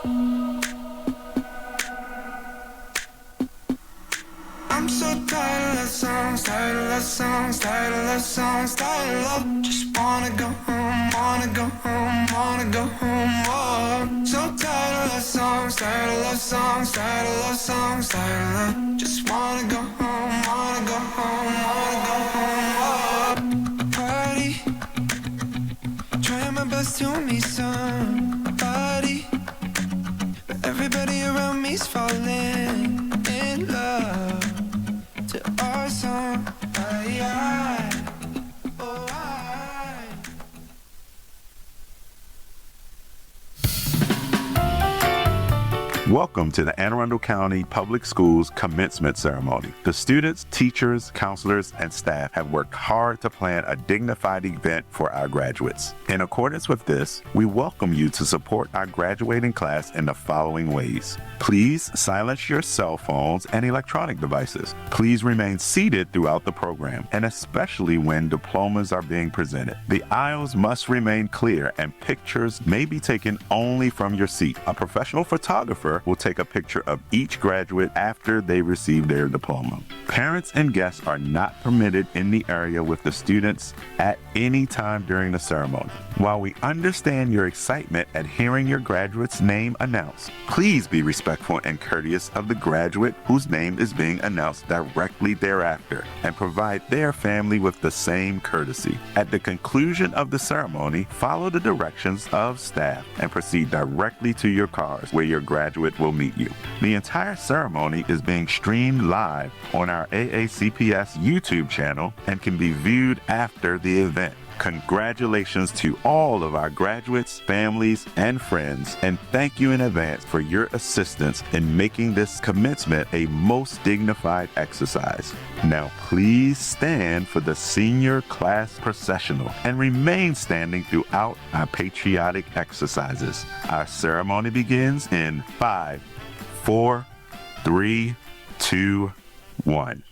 I'm so tired of love songs, tired of love songs, tired of love songs, tired of love. Just wanna go home, wanna go home, wanna go home. Oh, so tired of love songs, tired of love songs, tired of love songs, tired of love. Just wanna go home, wanna go home, wanna go home. Oh, party, trying my best to meet somebody, but everybody around me's falling in love to our song. Welcome to the Anne Arundel County Public Schools Commencement Ceremony. The students, teachers, counselors, and staff have worked hard to plan a dignified event for our graduates. In accordance with this, we welcome you to support our graduating class in the following ways. Please silence your cell phones and electronic devices. Please remain seated throughout the program, and especially when diplomas are being presented. The aisles must remain clear and pictures may be taken only from your seat. A professional photographer will take a picture of each graduate after they receive their diploma. Parents and guests are not permitted in the area with the students at any time during the ceremony. While we understand your excitement at hearing your graduate's name announced, please be respectful and courteous of the graduate whose name is being announced directly thereafter, and provide their family with the same courtesy. At the conclusion of the ceremony, follow the directions of staff and proceed directly to your cars where your graduate will meet you. The entire ceremony is being streamed live on our AACPS YouTube channel and can be viewed after the event. Congratulations to all of our graduates, families, and friends, and thank you in advance for your assistance in making this commencement a most dignified exercise. Now please stand for the senior class processional and remain standing throughout our patriotic exercises. Our ceremony begins in 5, 4, 3, 2, 1.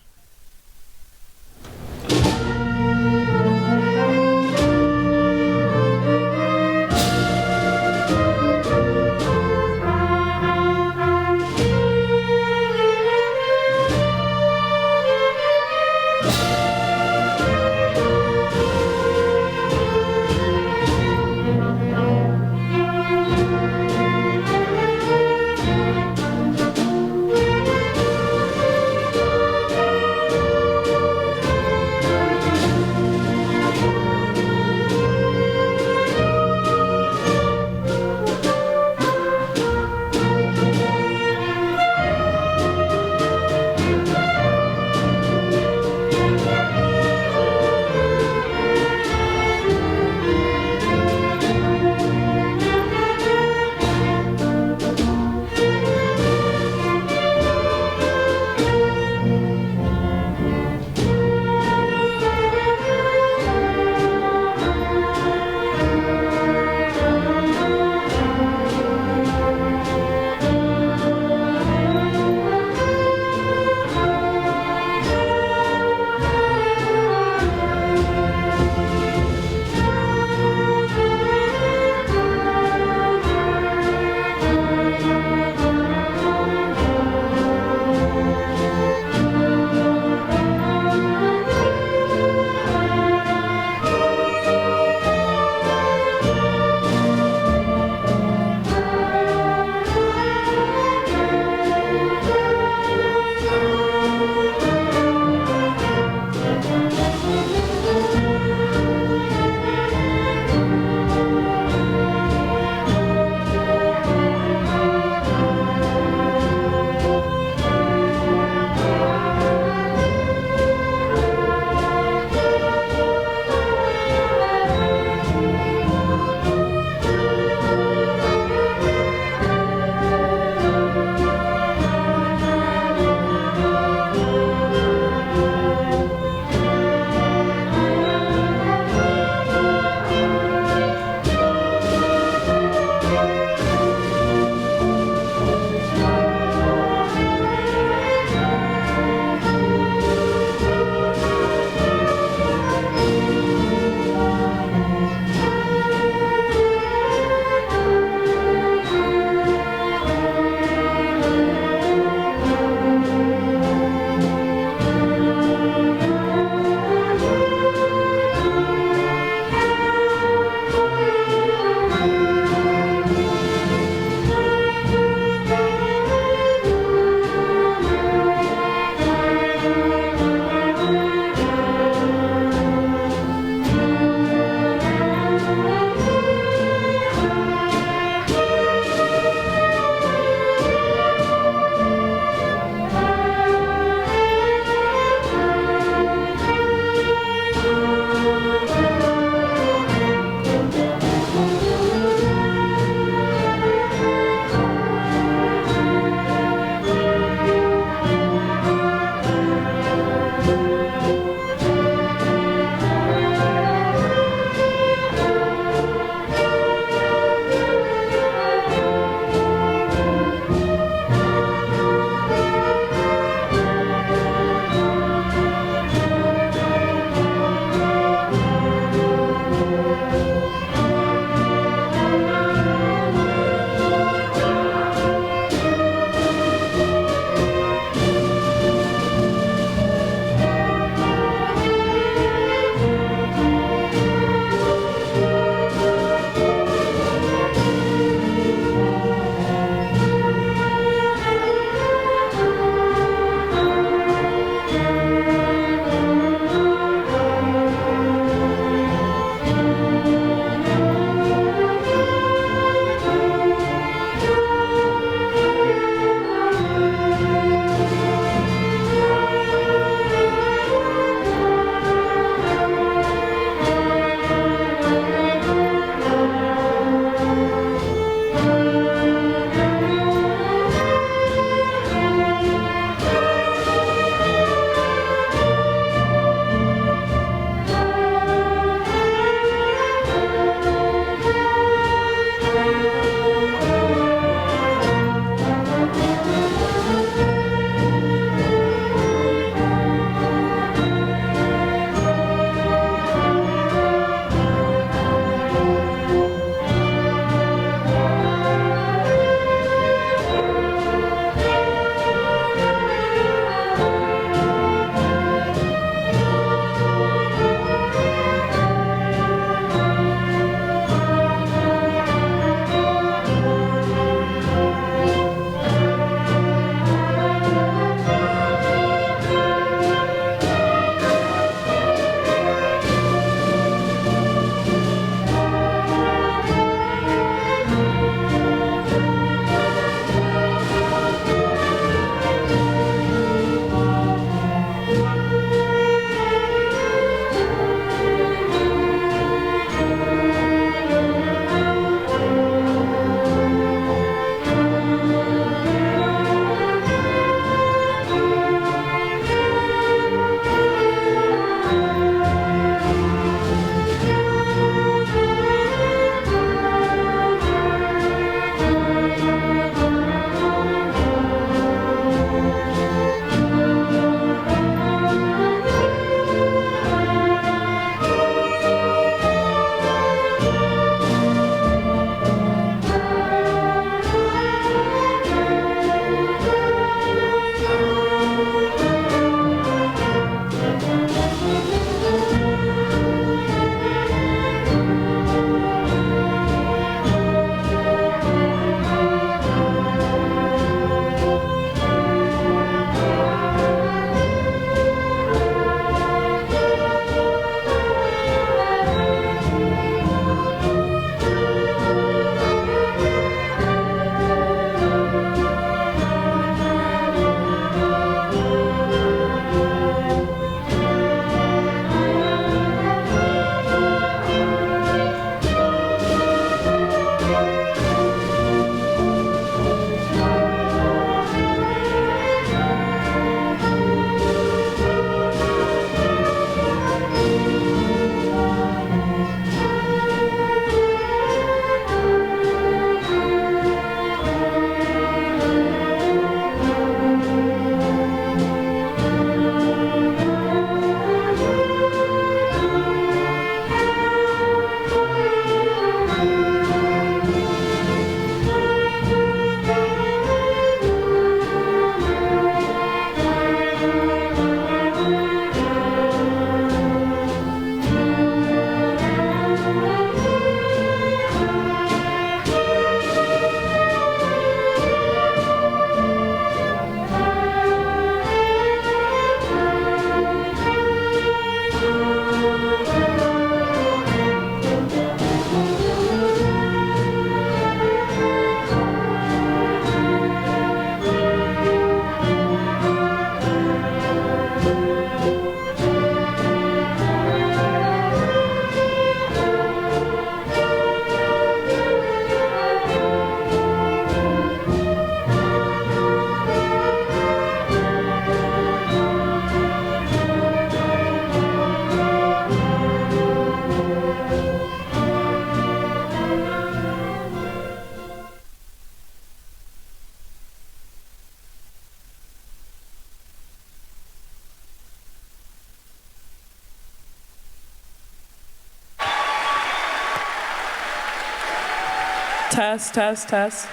Test, test, test.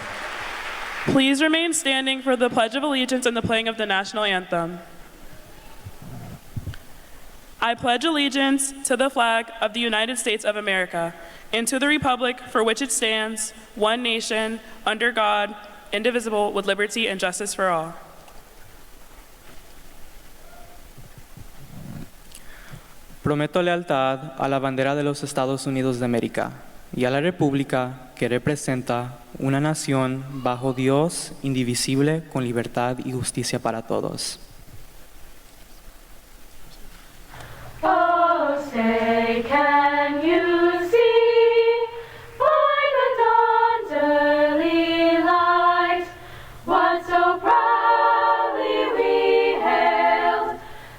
Please remain standing for the Pledge of Allegiance and the playing of the national anthem. I pledge allegiance to the flag of the United States of America and to the republic for which it stands, one nation, under God, indivisible, with liberty and justice for all. Prometo lealtad a la bandera de los Estados Unidos de América y a la república que representa una nación bajo Dios, indivisible, con libertad y justicia para todos. Oh, say, can you see by the dawn's early light what so proudly we hailed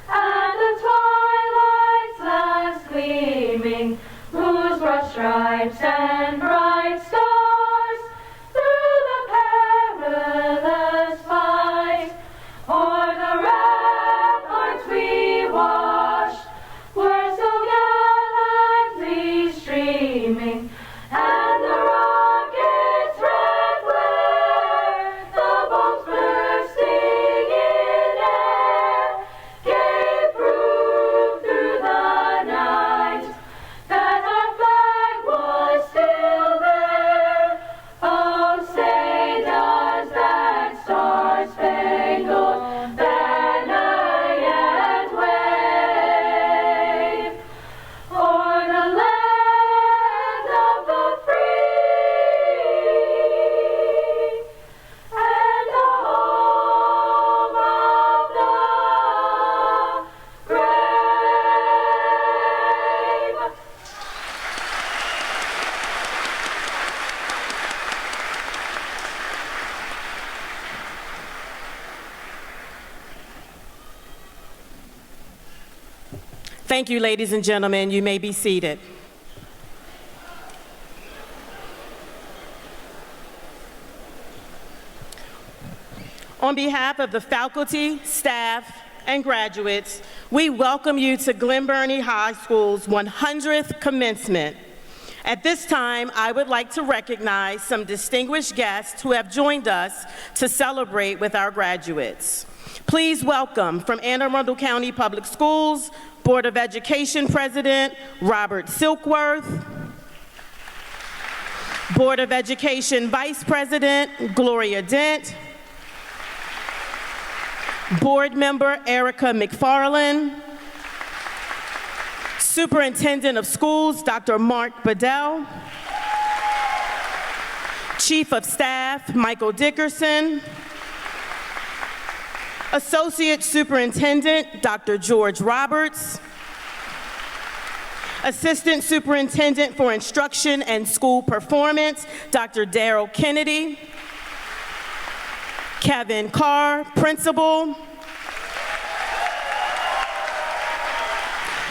at the twilight's last gleaming, whose broad stripes and bright stars through the perilous fight o'er the ramparts we watched were so gallantly streaming, and the rocket's red glare, the bombs bursting in air, gave proof through the night that our flag was still there. Oh, say does that star-spangled banner yet wave o'er the land of the free and the home of the brave? Thank you, ladies and gentlemen. You may be seated. On behalf of the faculty, staff, and graduates, we welcome you to Glen Burnie High School's 100th commencement. At this time, I would like to recognize some distinguished guests who have joined us to celebrate with our graduates. Please welcome from Anne Arundel County Public Schools, Board of Education President Robert Silkworth, Board of Education Vice President Gloria Dent, Board Member Erica McFarland, Superintendent of Schools Dr. Mark Bedell, Chief of Staff Michael Dickerson, Associate Superintendent Dr. George Roberts, Assistant Superintendent for Instruction and School Performance Dr. Darrell Kennedy, Kevin Carr, Principal,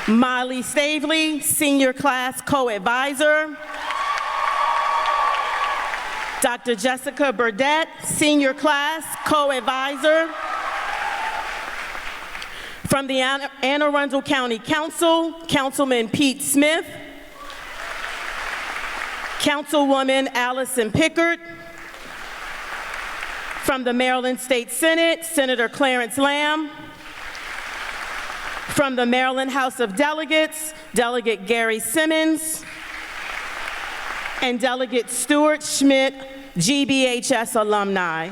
Molly Stavely, Senior Class Co-Advisor, Dr. Jessica Burdette, Senior Class Co-Advisor. From the Anne Arundel County Council, Councilman Pete Smith, Councilwoman Allison Pickard. From the Maryland State Senate, Senator Clarence Lamb. From the Maryland House of Delegates, Delegate Gary Simmons. And Delegate Stuart Schmidt, GBHS alumni.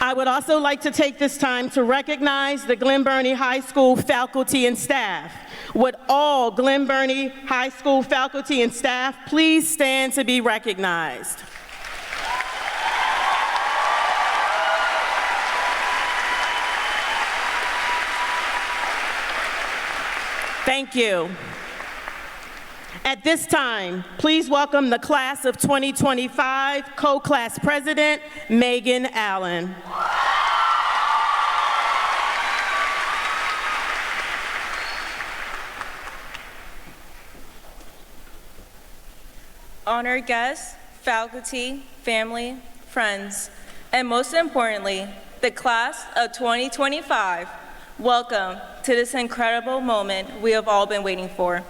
I would also like to take this time to recognize the Glen Burnie High School faculty and staff. Would all Glen Burnie High School faculty and staff please stand to be recognized? Thank you. At this time, please welcome the class of 2025 co-class president, Megan Allen. Honored guests, faculty, family, friends, and most importantly, the class of 2025, welcome to this incredible moment we have all been waiting for.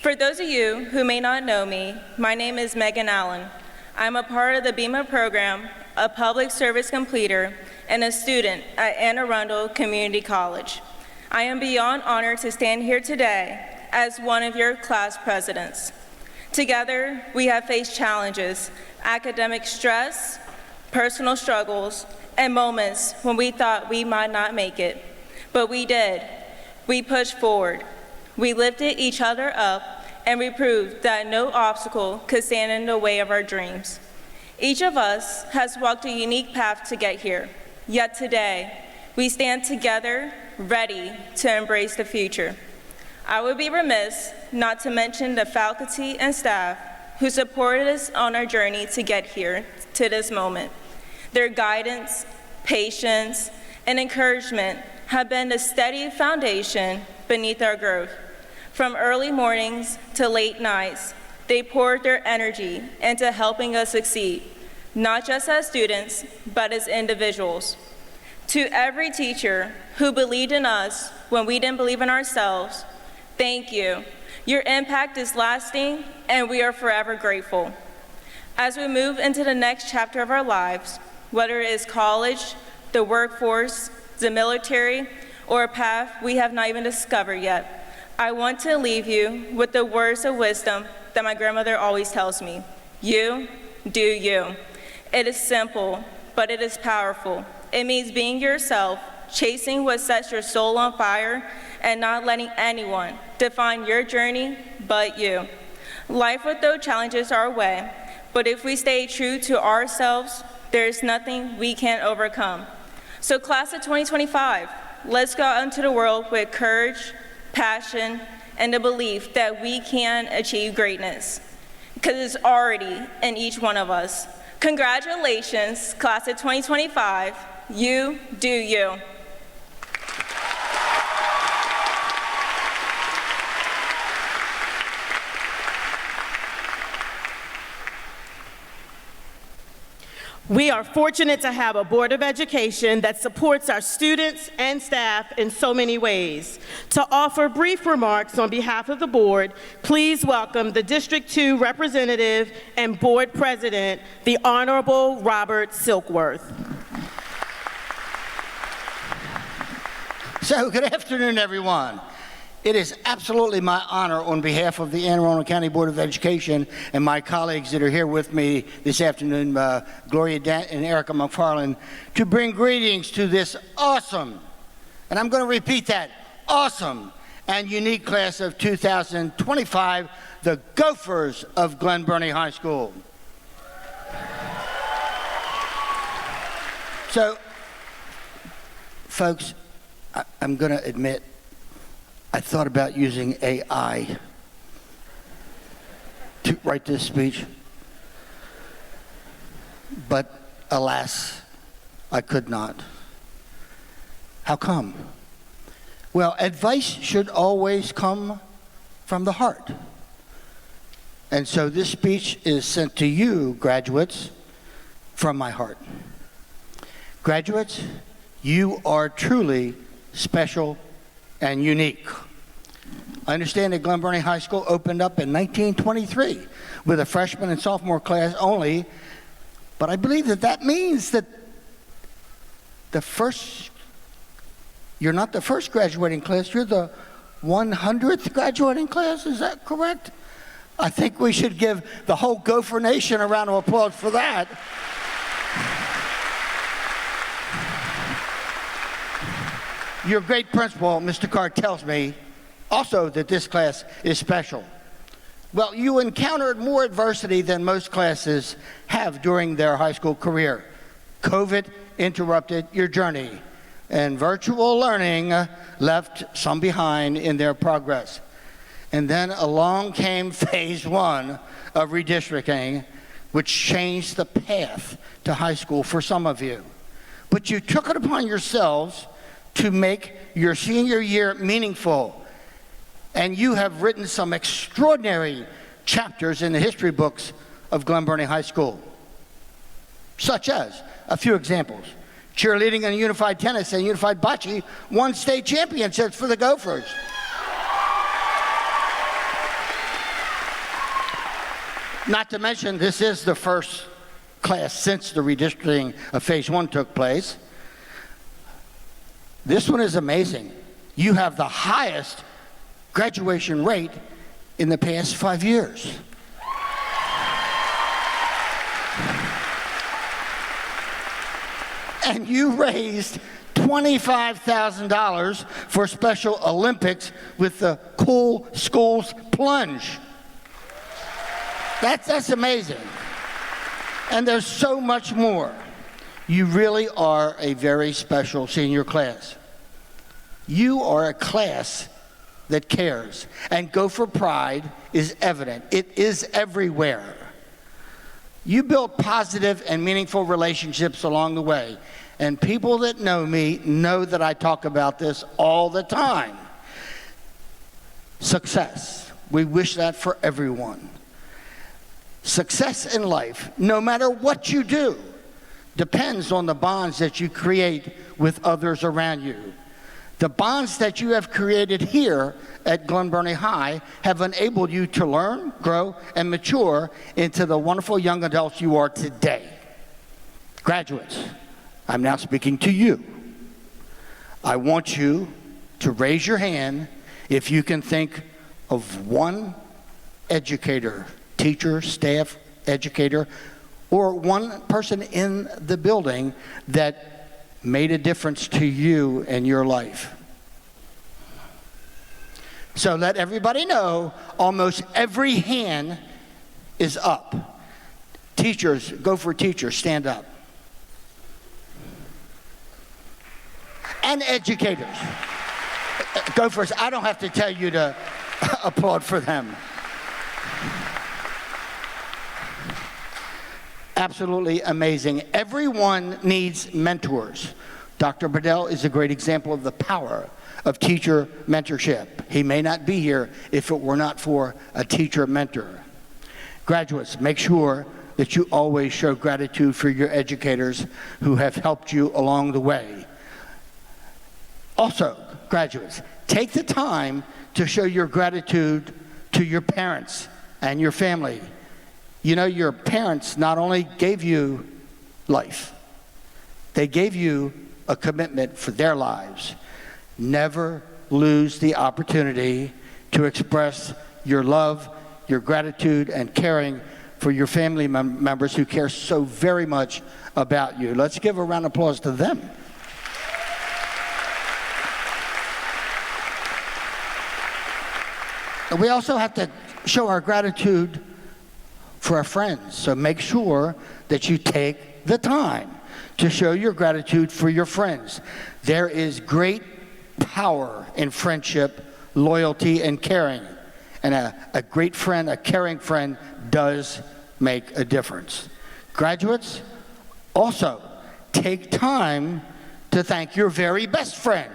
For those of you who may not know me, my name is Megan Allen. I'm a part of the BEMA program, a public service completer, and a student at Anne Arundel Community College. I am beyond honored to stand here today as one of your class presidents. Together, we have faced challenges, academic stress, personal struggles, and moments when we thought we might not make it. But we did. We pushed forward. We lifted each other up, and we proved that no obstacle could stand in the way of our dreams. Each of us has walked a unique path to get here, yet today, we stand together, ready to embrace the future. I would be remiss not to mention the faculty and staff who supported us on our journey to get here to this moment. Their guidance, patience, and encouragement have been the steady foundation beneath our growth. From early mornings to late nights, they poured their energy into helping us succeed, not just as students, but as individuals. To every teacher who believed in us when we didn't believe in ourselves, thank you. Your impact is lasting, and we are forever grateful. As we move into the next chapter of our lives, whether it is college, the workforce, the military, or a path we have not even discovered yet, I want to leave you with the words of wisdom that my grandmother always tells me. You do you. It is simple, but it is powerful. It means being yourself, chasing what sets your soul on fire, and not letting anyone define your journey but you. Life will throw challenges our way, but if we stay true to ourselves, there is nothing we can't overcome. So class of 2025, let's go out into the world with courage, passion, and the belief that we can achieve greatness, because it's already in each one of us. Congratulations, class of 2025. You do you. We are fortunate to have a Board of Education that supports our students and staff in so many ways. To offer brief remarks on behalf of the board, please welcome the District 2 Representative and Board President, the Honorable Robert Silkworth. So, good afternoon, everyone. It is absolutely my honor on behalf of the Anne Arundel County Board of Education and my colleagues that are here with me this afternoon, Gloria Dent and Erica McFarland, to bring greetings to this awesome, and I'm going to repeat that, awesome and unique class of 2025, the Gophers of Glen Burnie High School. So, folks, I'm going to admit, I thought about using AI to write this speech, but alas, I could not. How come? Well, advice should always come from the heart. And so this speech is sent to you, graduates, from my heart. Graduates, you are truly special and unique. I understand that Glen Burnie High School opened up in 1923 with a freshman and sophomore class only, but I believe that that means that you're not the first graduating class, you're the 100th graduating class, is that correct? I think we should give the whole Gopher Nation a round of applause for that. Your great principal, Mr. Carr, tells me also that this class is special. Well, you encountered more adversity than most classes have during their high school career. COVID interrupted your journey, and virtual learning left some behind in their progress. And then along came phase one of redistricting, which changed the path to high school for some of you. But you took it upon yourselves to make your senior year meaningful. And you have written some extraordinary chapters in the history books of Glen Burnie High School, such as a few examples. Cheerleading and unified tennis and unified bocce won state championships for the Gophers. Not to mention, this is the first class since the redistricting of Phase 1 took place. This one is amazing. You have the highest graduation rate in the past 5 years. And you raised $25,000 for Special Olympics with the Cool Schools Plunge. That's amazing. And there's so much more. You really are a very special senior class. You are a class that cares. And Gopher Pride is evident. It is everywhere. You built positive and meaningful relationships along the way. And people that know me know that I talk about this all the time. Success. We wish that for everyone. Success in life, no matter what you do, depends on the bonds that you create with others around you. The bonds that you have created here at Glen Burnie High have enabled you to learn, grow, and mature into the wonderful young adults you are today. Graduates, I'm now speaking to you. I want you to raise your hand if you can think of one educator, teacher, staff, educator, or one person in the building that made a difference to you in your life. So let everybody know, almost every hand is up. Teachers, go for teachers, stand up. And educators. Go first. I don't have to tell you to applaud for them. Absolutely amazing. Everyone needs mentors. Dr. Bedell is a great example of the power of teacher mentorship. He may not be here if it were not for a teacher mentor. Graduates, make sure that you always show gratitude for your educators who have helped you along the way. Also, graduates, take the time to show your gratitude to your parents and your family. You know, your parents not only gave you life, they gave you a commitment for their lives. Never lose the opportunity to express your love, your gratitude, and caring for your family members who care so very much about you. Let's give a round of applause to them. We also have to show our gratitude for our friends. So make sure that you take the time to show your gratitude for your friends. There is great power in friendship, loyalty, and caring. And a great friend, a caring friend, does make a difference. Graduates, also take time to thank your very best friend.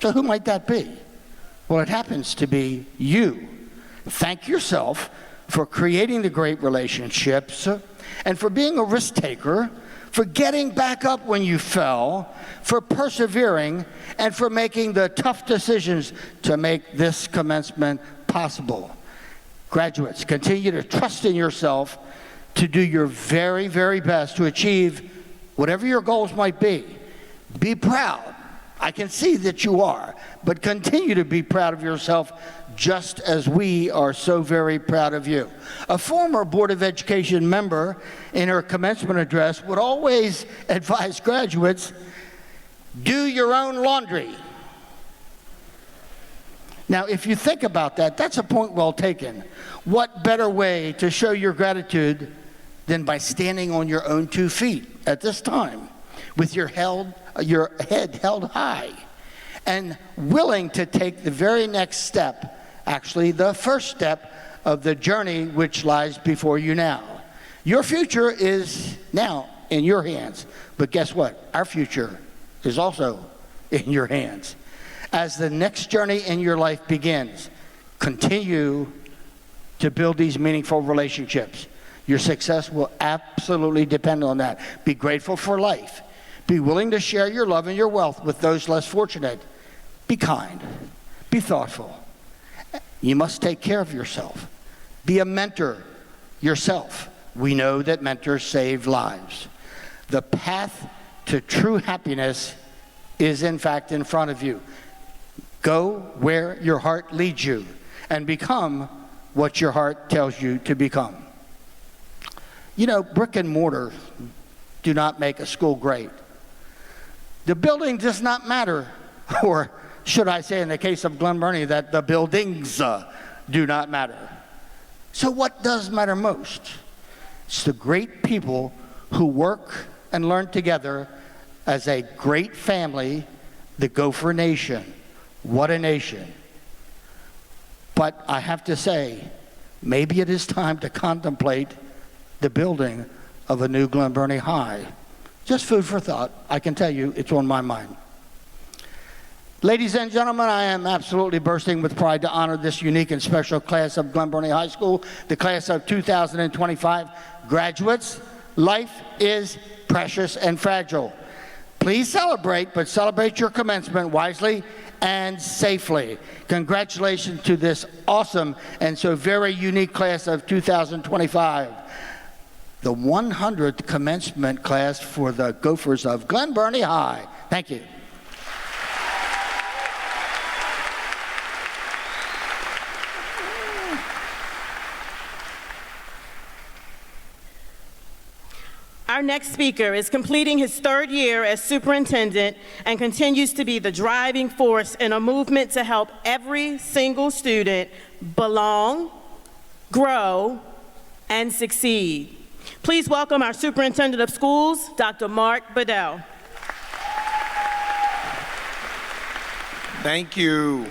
So who might that be? Well, it happens to be you. Thank yourself for creating the great relationships and for being a risk taker, for getting back up when you fell, for persevering, and for making the tough decisions to make this commencement possible. Graduates, continue to trust in yourself to do your very, very best to achieve whatever your goals might be. Be proud. I can see that you are, but continue to be proud of yourself just as we are so very proud of you. A former Board of Education member in her commencement address would always advise graduates, do your own laundry. Now, if you think about that, that's a point well taken. What better way to show your gratitude than by standing on your own 2 feet at this time with your head held high and willing to take the very next step, actually the first step of the journey which lies before you now. Your future is now in your hands, but guess what? Our future is also in your hands. As the next journey in your life begins, continue to build these meaningful relationships. Your success will absolutely depend on that. Be grateful for life. Be willing to share your love and your wealth with those less fortunate. Be kind. Be thoughtful. You must take care of yourself. Be a mentor yourself. We know that mentors save lives. The path to true happiness is in fact in front of you. Go where your heart leads you and become what your heart tells you to become. You know, brick and mortar do not make a school great. The building does not matter, or should I say in the case of Glen Burnie that the buildings do not matter. So what does matter most? It's the great people who work and learn together as a great family, the Gopher Nation. What a nation. But I have to say, maybe it is time to contemplate the building of a new Glen Burnie High. Just food for thought. I can tell you it's on my mind. Ladies and gentlemen, I am absolutely bursting with pride to honor this unique and special class of Glen Burnie High School, the class of 2025 graduates. Life is precious and fragile. Please celebrate, but celebrate your commencement wisely and safely. Congratulations to this awesome and so very unique class of 2025. The 100th commencement class for the Gophers of Glen Burnie High. Thank you. Our next speaker is completing his third year as superintendent and continues to be the driving force in a movement to help every single student belong, grow, and succeed. Please welcome our superintendent of schools, Dr. Mark Bedell. Thank you.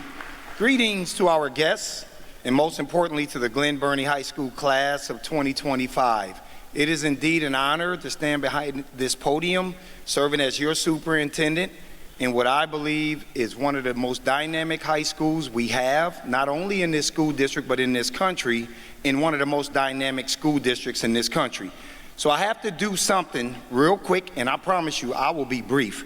Greetings to our guests, and most importantly to the Glen Burnie High School class of 2025. It is indeed an honor to stand behind this podium, serving as your superintendent in what I believe is one of the most dynamic high schools we have, not only in this school district, but in this country, in one of the most dynamic school districts in this country. So I have to do something real quick, and I promise you I will be brief.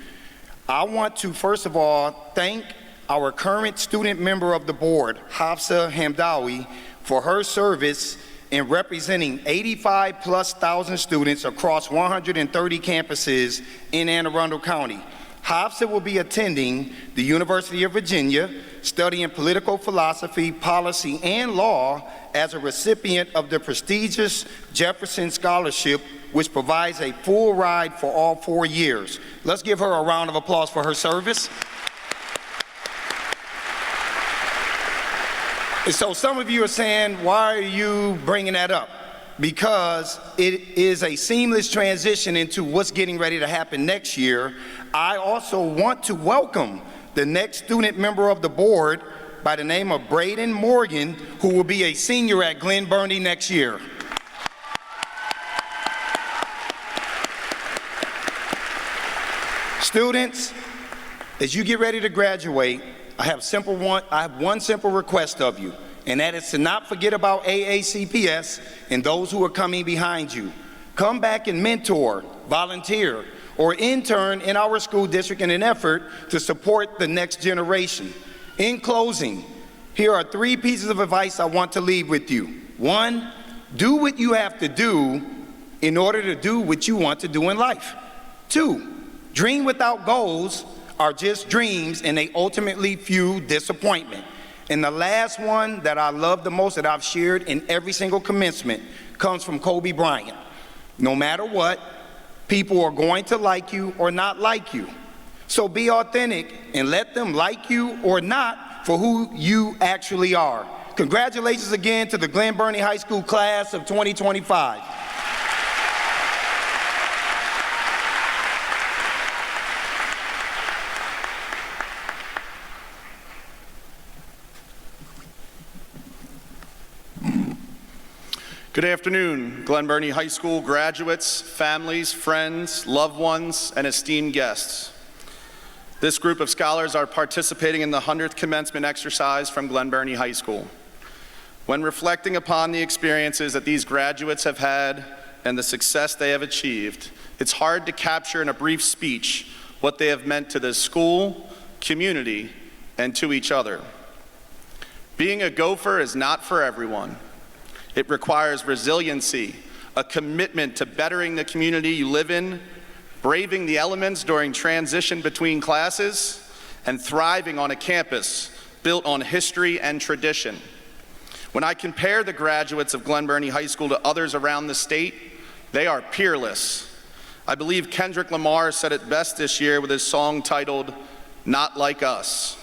I want to, first of all, thank our current student member of the board, Hafsa Hamdawi, for her service in representing 85,000+ students across 130 campuses in Anne Arundel County. Hafsa will be attending the University of Virginia, studying political philosophy, policy, and law as a recipient of the prestigious Jefferson Scholarship, which provides a full ride for all 4 years. Let's give her a round of applause for her service. And so some of you are saying, why are you bringing that up? Because it is a seamless transition into what's getting ready to happen next year. I also want to welcome the next student member of the board by the name of Braden Morgan, who will be a senior at Glen Burnie next year. Students, as you get ready to graduate, I have one simple request of you, and that is to not forget about AACPS and those who are coming behind you. Come back and mentor, volunteer, or intern in our school district in an effort to support the next generation. In closing, here are 3 pieces of advice I want to leave with you. 1, do what you have to do in order to do what you want to do in life. 2, dream without goals are just dreams, and they ultimately fuel disappointment. And the last one that I love the most, that I've shared in every single commencement, comes from Kobe Bryant. No matter what, people are going to like you or not like you. So be authentic and let them like you or not for who you actually are. Congratulations again to the Glen Burnie High School class of 2025. Good afternoon, Glen Burnie High School graduates, families, friends, loved ones, and esteemed guests. This group of scholars are participating in the 100th commencement exercise from Glen Burnie High School. When reflecting upon the experiences that these graduates have had and the success they have achieved, it's hard to capture in a brief speech what they have meant to the school, community, and to each other. Being a Gopher is not for everyone. It requires resiliency, a commitment to bettering the community you live in, braving the elements during transition between classes, and thriving on a campus built on history and tradition. When I compare the graduates of Glen Burnie High School to others around the state, they are peerless. I believe Kendrick Lamar said it best this year with his song titled, "Not Like Us."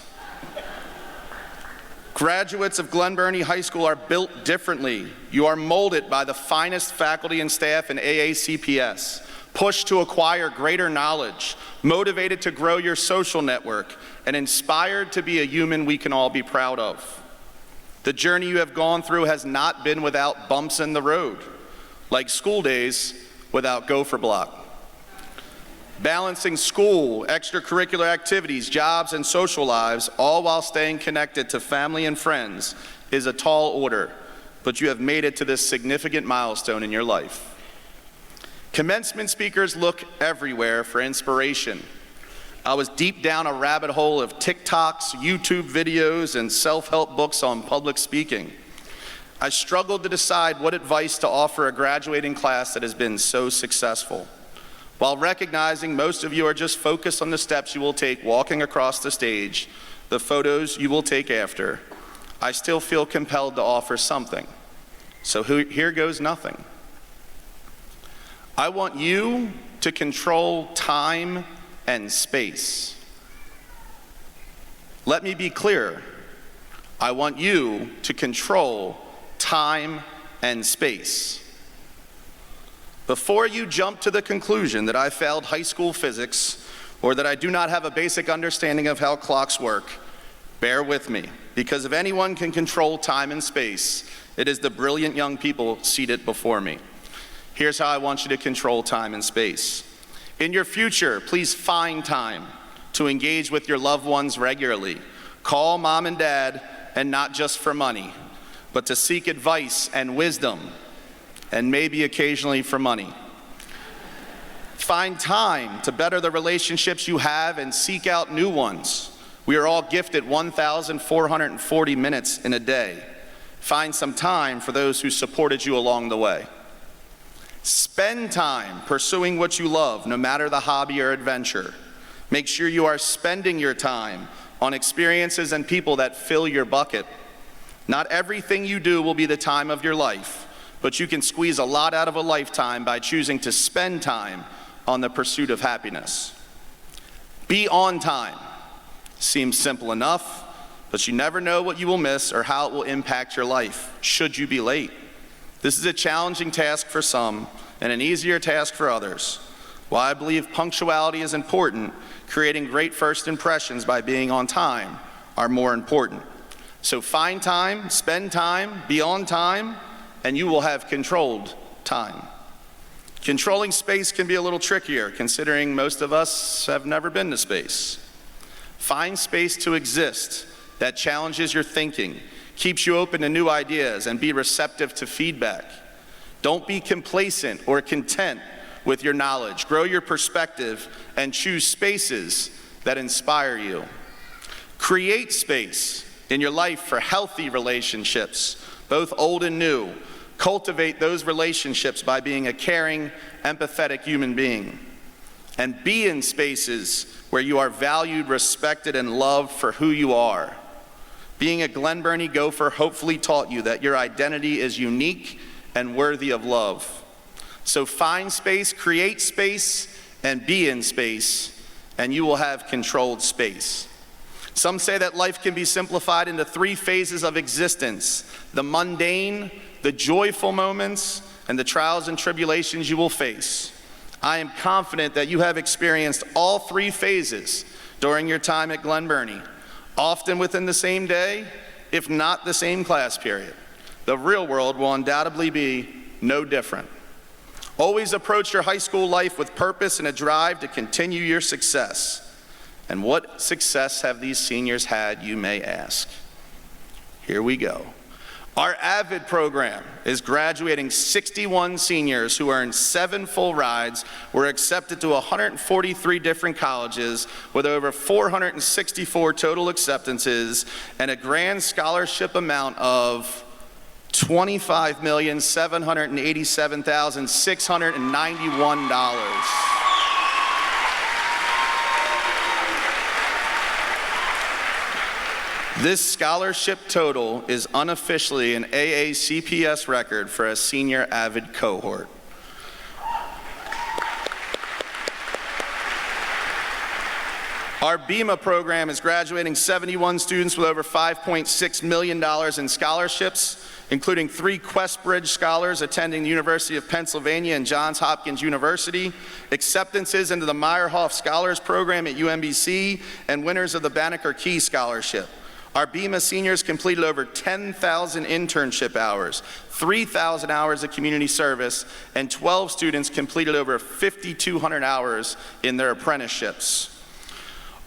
Graduates of Glen Burnie High School are built differently. You are molded by the finest faculty and staff in AACPS, pushed to acquire greater knowledge, motivated to grow your social network, and inspired to be a human we can all be proud of. The journey you have gone through has not been without bumps in the road, like school days without gopher block. Balancing school, extracurricular activities, jobs, and social lives, all while staying connected to family and friends, is a tall order, but you have made it to this significant milestone in your life. Commencement speakers look everywhere for inspiration. I was deep down a rabbit hole of TikToks, YouTube videos, and self-help books on public speaking. I struggled to decide what advice to offer a graduating class that has been so successful. While recognizing most of you are just focused on the steps you will take walking across the stage, the photos you will take after, I still feel compelled to offer something. So here goes nothing. I want you to control time and space. Let me be clear. I want you to control time and space. Before you jump to the conclusion that I failed high school physics or that I do not have a basic understanding of how clocks work, bear with me, because if anyone can control time and space, it is the brilliant young people seated before me. Here's how I want you to control time and space. In your future, please find time to engage with your loved ones regularly. Call mom and dad, and not just for money, but to seek advice and wisdom, and maybe occasionally for money. Find time to better the relationships you have and seek out new ones. We are all gifted 1,440 minutes in a day. Find some time for those who supported you along the way. Spend time pursuing what you love, no matter the hobby or adventure. Make sure you are spending your time on experiences and people that fill your bucket. Not everything you do will be the time of your life, but you can squeeze a lot out of a lifetime by choosing to spend time on the pursuit of happiness. Be on time. Seems simple enough, but you never know what you will miss or how it will impact your life should you be late. This is a challenging task for some and an easier task for others. While I believe punctuality is important, creating great first impressions by being on time are more important. So find time, spend time, be on time, and you will have controlled time. Controlling space can be a little trickier, considering most of us have never been to space. Find space to exist that challenges your thinking, keeps you open to new ideas, and be receptive to feedback. Don't be complacent or content with your knowledge. Grow your perspective and choose spaces that inspire you. Create space in your life for healthy relationships, both old and new. Cultivate those relationships by being a caring, empathetic human being. And be in spaces where you are valued, respected, and loved for who you are. Being a Glen Burnie Gopher hopefully taught you that your identity is unique and worthy of love. So find space, create space, and be in space, and you will have controlled space. Some say that life can be simplified into 3 phases of existence: the mundane, the joyful moments, and the trials and tribulations you will face. I am confident that you have experienced all 3 phases during your time at Glen Burnie, often within the same day, if not the same class period. The real world will undoubtedly be no different. Always approach your high school life with purpose and a drive to continue your success. And what success have these seniors had, you may ask? Here we go. Our AVID program is graduating 61 seniors who earned 7 full rides, were accepted to 143 different colleges with over 464 total acceptances, and a grand scholarship amount of $25,787,691. This scholarship total is unofficially an AACPS record for a senior avid cohort. Our BEMA program is graduating 71 students with over $5.6 million in scholarships, including 3 Questbridge scholars attending the University of Pennsylvania and Johns Hopkins University, acceptances into the Meyerhoff Scholars Program at UMBC, and winners of the Banneker Key Scholarship. Our BEMA seniors completed over 10,000 internship hours, 3,000 hours of community service, and 12 students completed over 5,200 hours in their apprenticeships.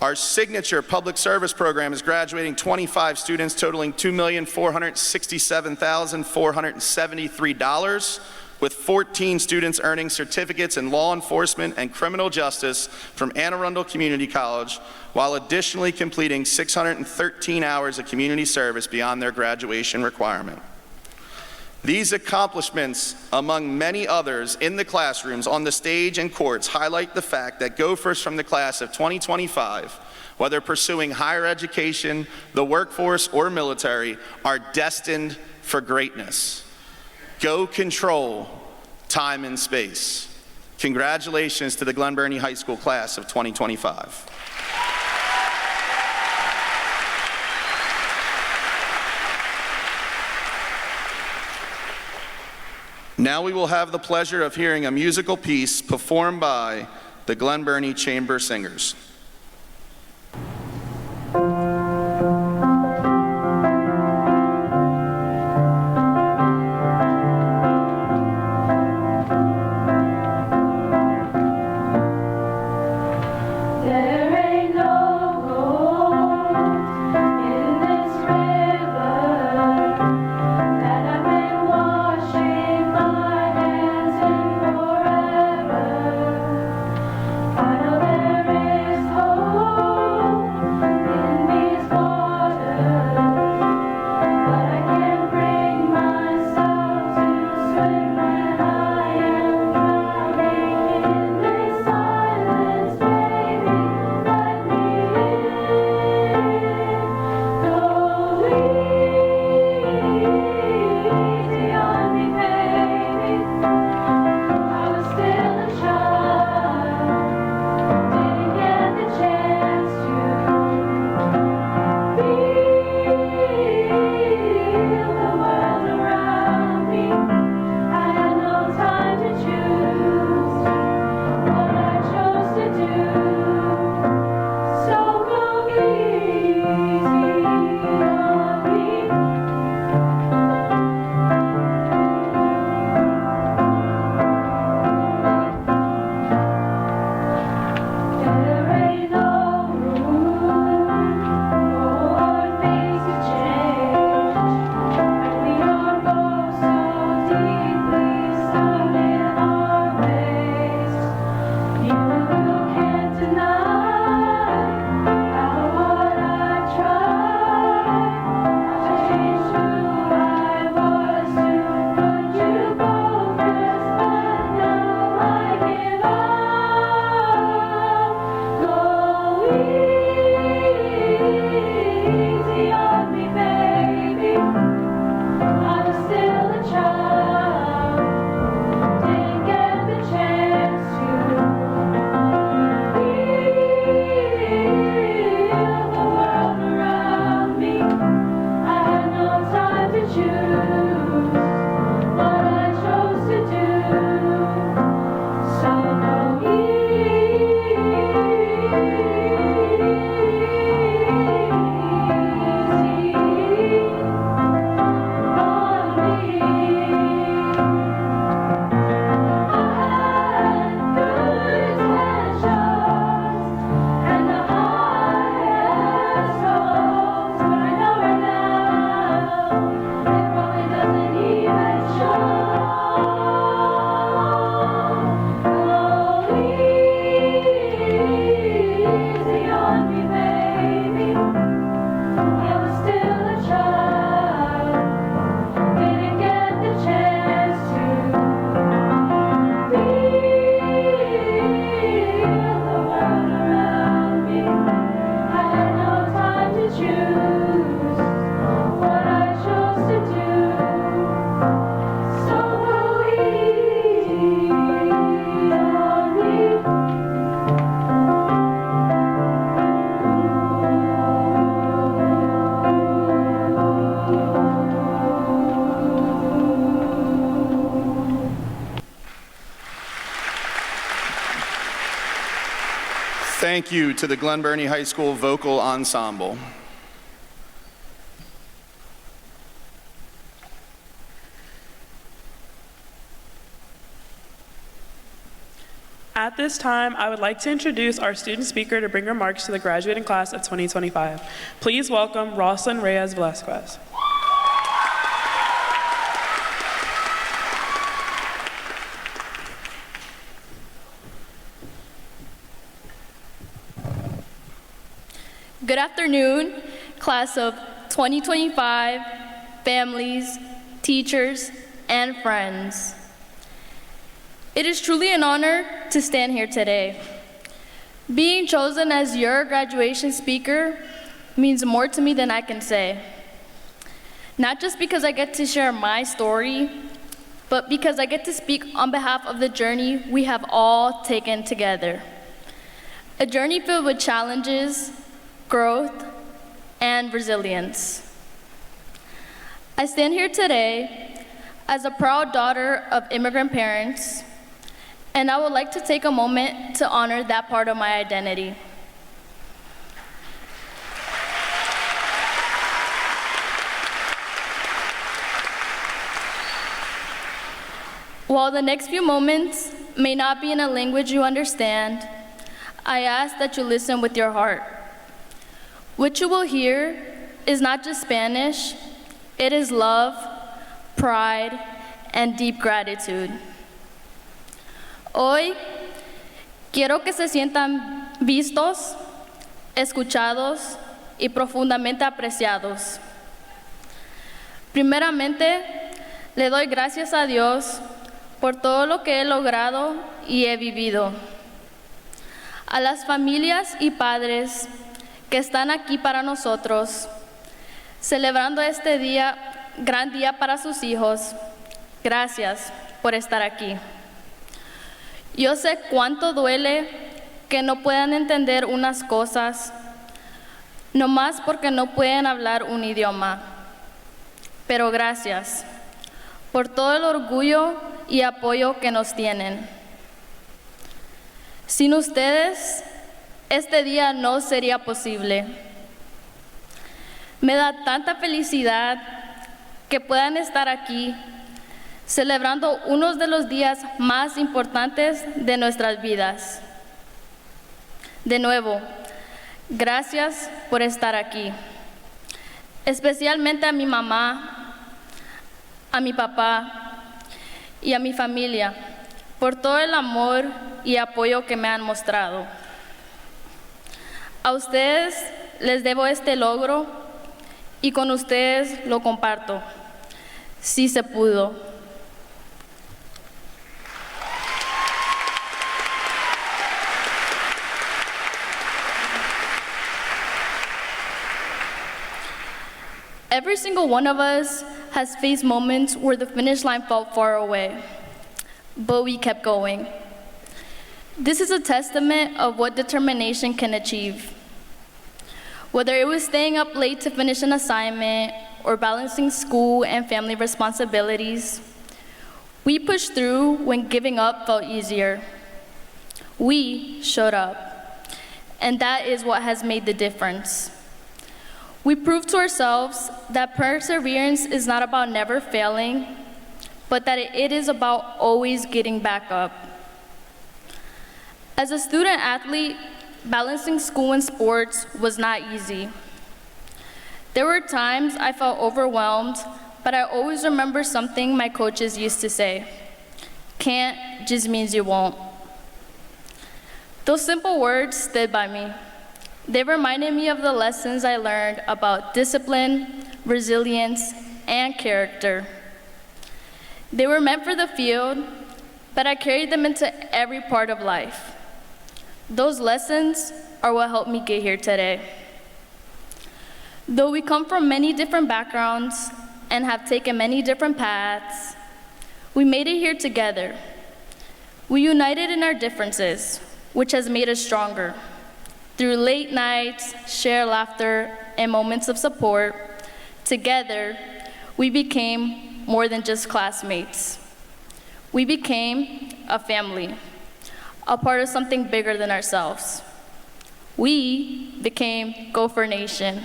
Our signature public service program is graduating 25 students totaling $2,467,473, with 14 students earning certificates in law enforcement and criminal justice from Anne Arundel Community College, while additionally completing 613 hours of community service beyond their graduation requirement. These accomplishments, among many others in the classrooms, on the stage, and courts, highlight the fact that Gophers from the class of 2025, whether pursuing higher education, the workforce, or military, are destined for greatness. Go control time and space. Congratulations to the Glen Burnie High School class of 2025. Now we will have the pleasure of hearing a musical piece performed by the Glen Burnie Chamber Singers. I know there is Thank you to the Glen Burnie High School Vocal Ensemble. At this time, I would like to introduce our student speaker to bring remarks to the graduating class of 2025. Please welcome Roslyn Reyes Velasquez. Good afternoon, class of 2025, families, teachers, and friends. It is truly an honor to stand here today. Being chosen as your graduation speaker means more to me than I can say. Not just because I get to share my story, but because I get to speak on behalf of the journey we have all taken together. A journey filled with challenges, growth, and resilience. I stand here today as a proud daughter of immigrant parents, and I would like to take a moment to honor that part of my identity. While the next few moments may not be in a language you understand, I ask that you listen with your heart. What you will hear is not just Spanish, it is love, pride, and deep gratitude. Hoy, quiero que se sientan vistos, escuchados y profundamente apreciados. Primeramente, le doy gracias a Dios por todo lo que he logrado y he vivido. A las familias y padres que están aquí para nosotros, celebrando este día, gran día para sus hijos, gracias por estar aquí. Yo sé cuánto duele que no puedan entender unas cosas, nomás porque no pueden hablar un idioma. Pero gracias por todo el orgullo y apoyo que nos tienen. Sin ustedes, este día no sería posible. Me da tanta felicidad que puedan estar aquí celebrando uno de los días más importantes de nuestras vidas. De nuevo, gracias por estar aquí. Especialmente a mi mamá, a mi papá y a mi familia por todo el amor y apoyo que me han mostrado. A ustedes les debo este logro y con ustedes lo comparto. Sí se pudo. Every single one of us has faced moments where the finish line felt far away, but we kept going. This is a testament of what determination can achieve. Whether it was staying up late to finish an assignment or balancing school and family responsibilities, we pushed through when giving up felt easier. We showed up, and that is what has made the difference. We proved to ourselves that perseverance is not about never failing, but that it is about always getting back up. As a student athlete, balancing school and sports was not easy. There were times I felt overwhelmed, but I always remember something my coaches used to say: "Can't just means you won't." Those simple words stood by me. They reminded me of the lessons I learned about discipline, resilience, and character. They were meant for the field, but I carried them into every part of life. Those lessons are what helped me get here today. Though we come from many different backgrounds and have taken many different paths, we made it here together. We united in our differences, which has made us stronger. Through late nights, shared laughter, and moments of support, together, we became more than just classmates. We became a family, a part of something bigger than ourselves. We became Gopher Nation.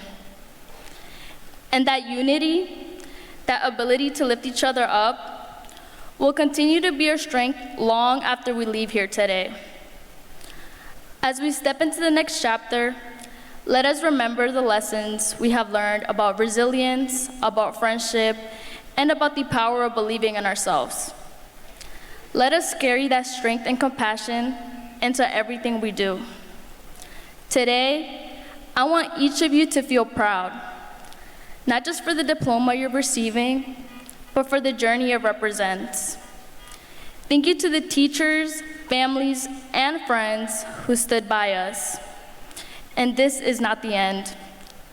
And that unity, that ability to lift each other up, will continue to be our strength long after we leave here today. As we step into the next chapter, let us remember the lessons we have learned about resilience, about friendship, and about the power of believing in ourselves. Let us carry that strength and compassion into everything we do. Today, I want each of you to feel proud, not just for the diploma you're receiving, but for the journey it represents. Thank you to the teachers, families, and friends who stood by us. And this is not the end.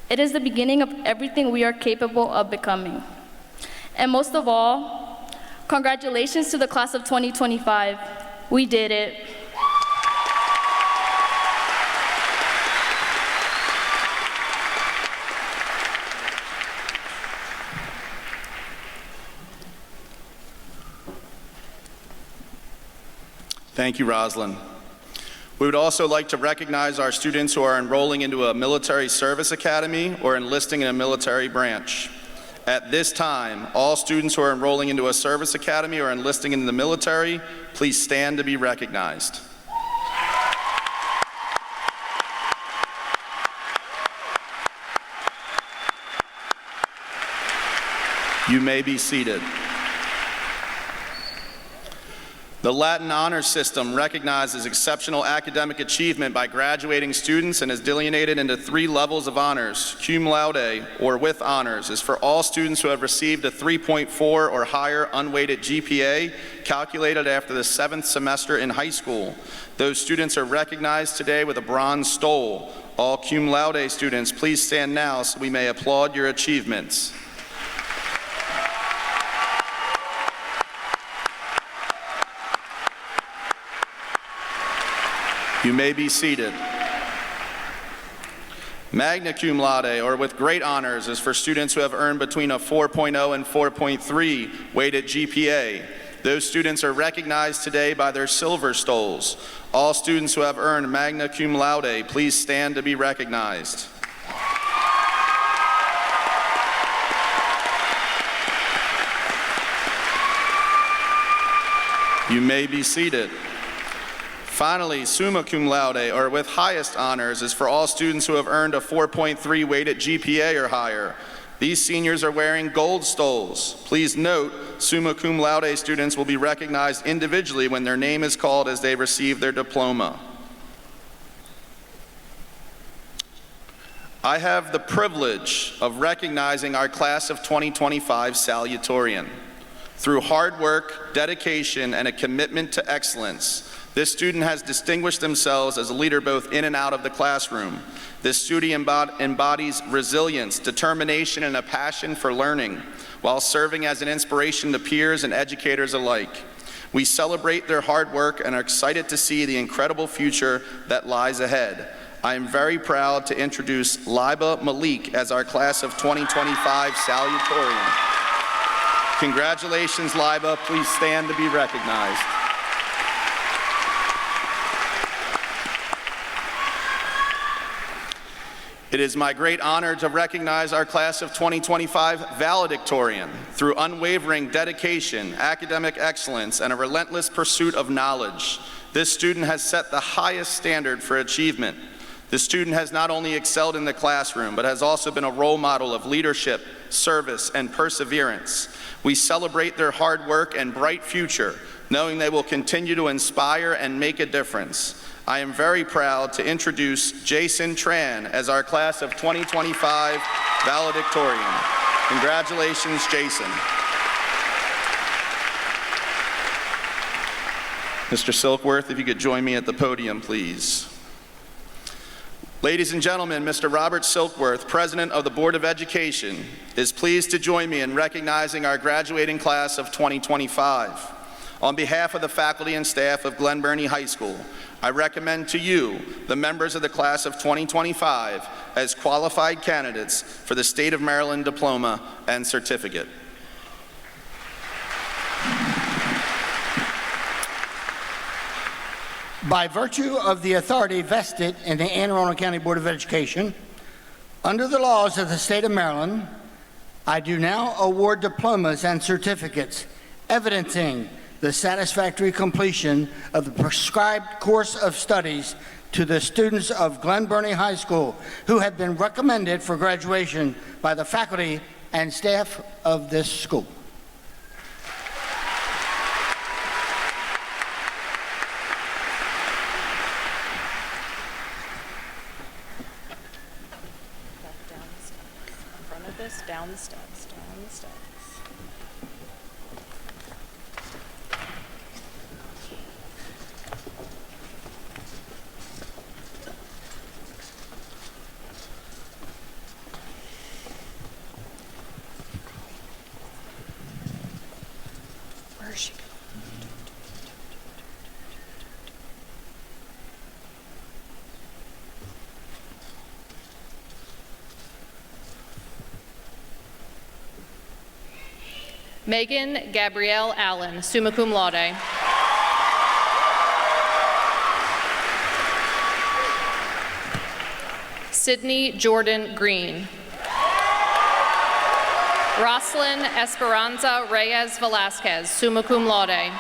It is the beginning of everything we are capable of becoming. And most of all, congratulations to the class of 2025. We did it. Thank you, Roslyn. We would also like to recognize our students who are enrolling into a military service academy or enlisting in a military branch. At this time, all students who are enrolling into a service academy or enlisting in the military, please stand to be recognized. You may be seated. The Latin Honor System recognizes exceptional academic achievement by graduating students and is delineated into 3 levels of honors. Cum laude, or with honors, is for all students who have received a 3.4 or higher unweighted GPA calculated after the 7th semester in high school. Those students are recognized today with a bronze stole. All cum laude students, please stand now so we may applaud your achievements. You may be seated. Magna cum laude, or with great honors, is for students who have earned between a 4.0 and 4.3 weighted GPA. Those students are recognized today by their silver stoles. All students who have earned magna cum laude, please stand to be recognized. You may be seated. Finally, summa cum laude, or with highest honors, is for all students who have earned a 4.3 weighted GPA or higher. These seniors are wearing gold stoles. Please note, summa cum laude students will be recognized individually when their name is called as they receive their diploma. I have the privilege of recognizing our class of 2025 salutatorian. Through hard work, dedication, and a commitment to excellence, this student has distinguished themselves as a leader both in and out of the classroom. This student embodies resilience, determination, and a passion for learning, while serving as an inspiration to peers and educators alike. We celebrate their hard work and are excited to see the incredible future that lies ahead. I am very proud to introduce Liba Malik as our class of 2025 salutatorian. Congratulations, Liba. Please stand to be recognized. It is my great honor to recognize our class of 2025 valedictorian. Through unwavering dedication, academic excellence, and a relentless pursuit of knowledge, this student has set the highest standard for achievement. This student has not only excelled in the classroom, but has also been a role model of leadership, service, and perseverance. We celebrate their hard work and bright future, knowing they will continue to inspire and make a difference. I am very proud to introduce Jason Tran as our class of 2025 valedictorian. Congratulations, Jason. Mr. Silkworth, if you could join me at the podium, please. Ladies and gentlemen, Mr. Robert Silkworth, President of the Board of Education, is pleased to join me in recognizing our graduating class of 2025. On behalf of the faculty and staff of Glen Burnie High School, I recommend to you, the members of the class of 2025, as qualified candidates for the State of Maryland diploma and certificate. By virtue of the authority vested in the Anne Arundel County Board of Education, under the laws of the state of Maryland, I do now award diplomas and certificates evidencing the satisfactory completion of the prescribed course of studies to the students of Glen Burnie High School who have been recommended for graduation by the faculty and staff of this school. Down the steps, down the steps. Where is she going? Megan Gabrielle Allen, summa cum laude. Sydney Jordan Green. Roslyn Esperanza Reyes Velasquez, summa cum laude.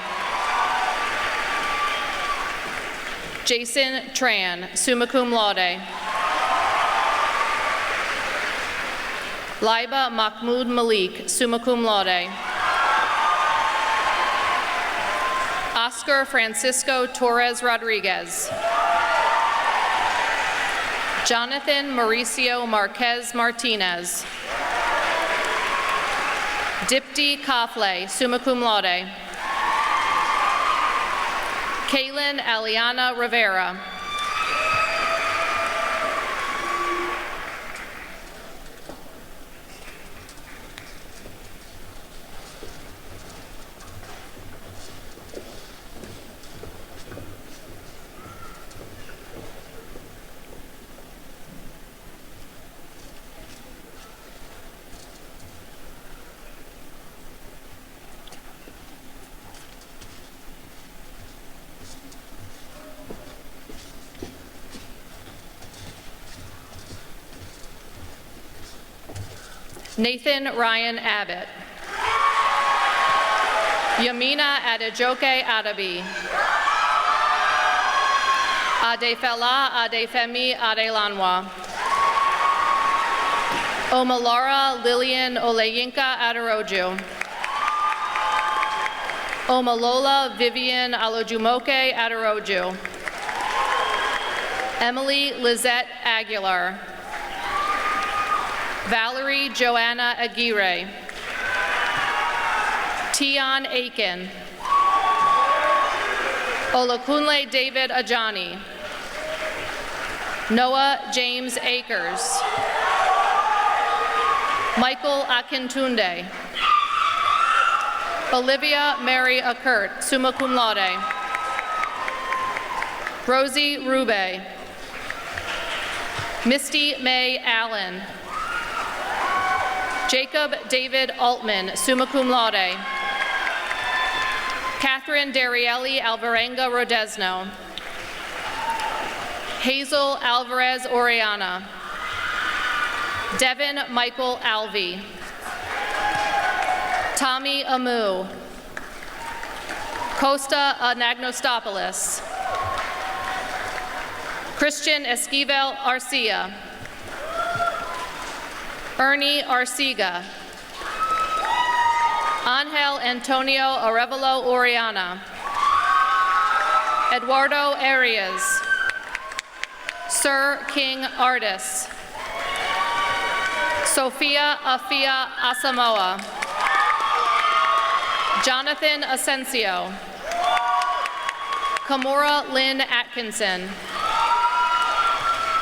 Jason Tran, summa cum laude. Laiba Mahmoud Malik, summa cum laude. Oscar Francisco Torres Rodriguez. Jonathan Mauricio Marquez Martinez. Dipti Kafle, summa cum laude. Kaylin Aliana Rivera. Nathan Ryan Abbott. Yamina Adejoke Adabi. Adefela Adefemi Adelanwa. Omalara Lillian Oleyinka Aderoju. Omalola Vivian Alojumoke Aderoju. Emily Lizette Aguilar. Valerie Joanna Aguirre. Tion Aiken. Olakunle David Ajani. Noah James Akers. Michael Akintunde. Olivia Mary Akert, summa cum laude. Rosie Rube. Misty May Allen. Jacob David Altman, summa cum laude. Catherine Darielli Alvarenga Rodesno. Hazel Alvarez Oriana. Devin Michael Alvey. Tommy Amu. Costa Anagnostopoulos. Christian Esquivel Arcia. Ernie Arcega. Angel Antonio Arevalo Oriana. Eduardo Arias. Sir King Artis. Sophia Afia Asamoah. Jonathan Asensio. Kamora Lynn Atkinson.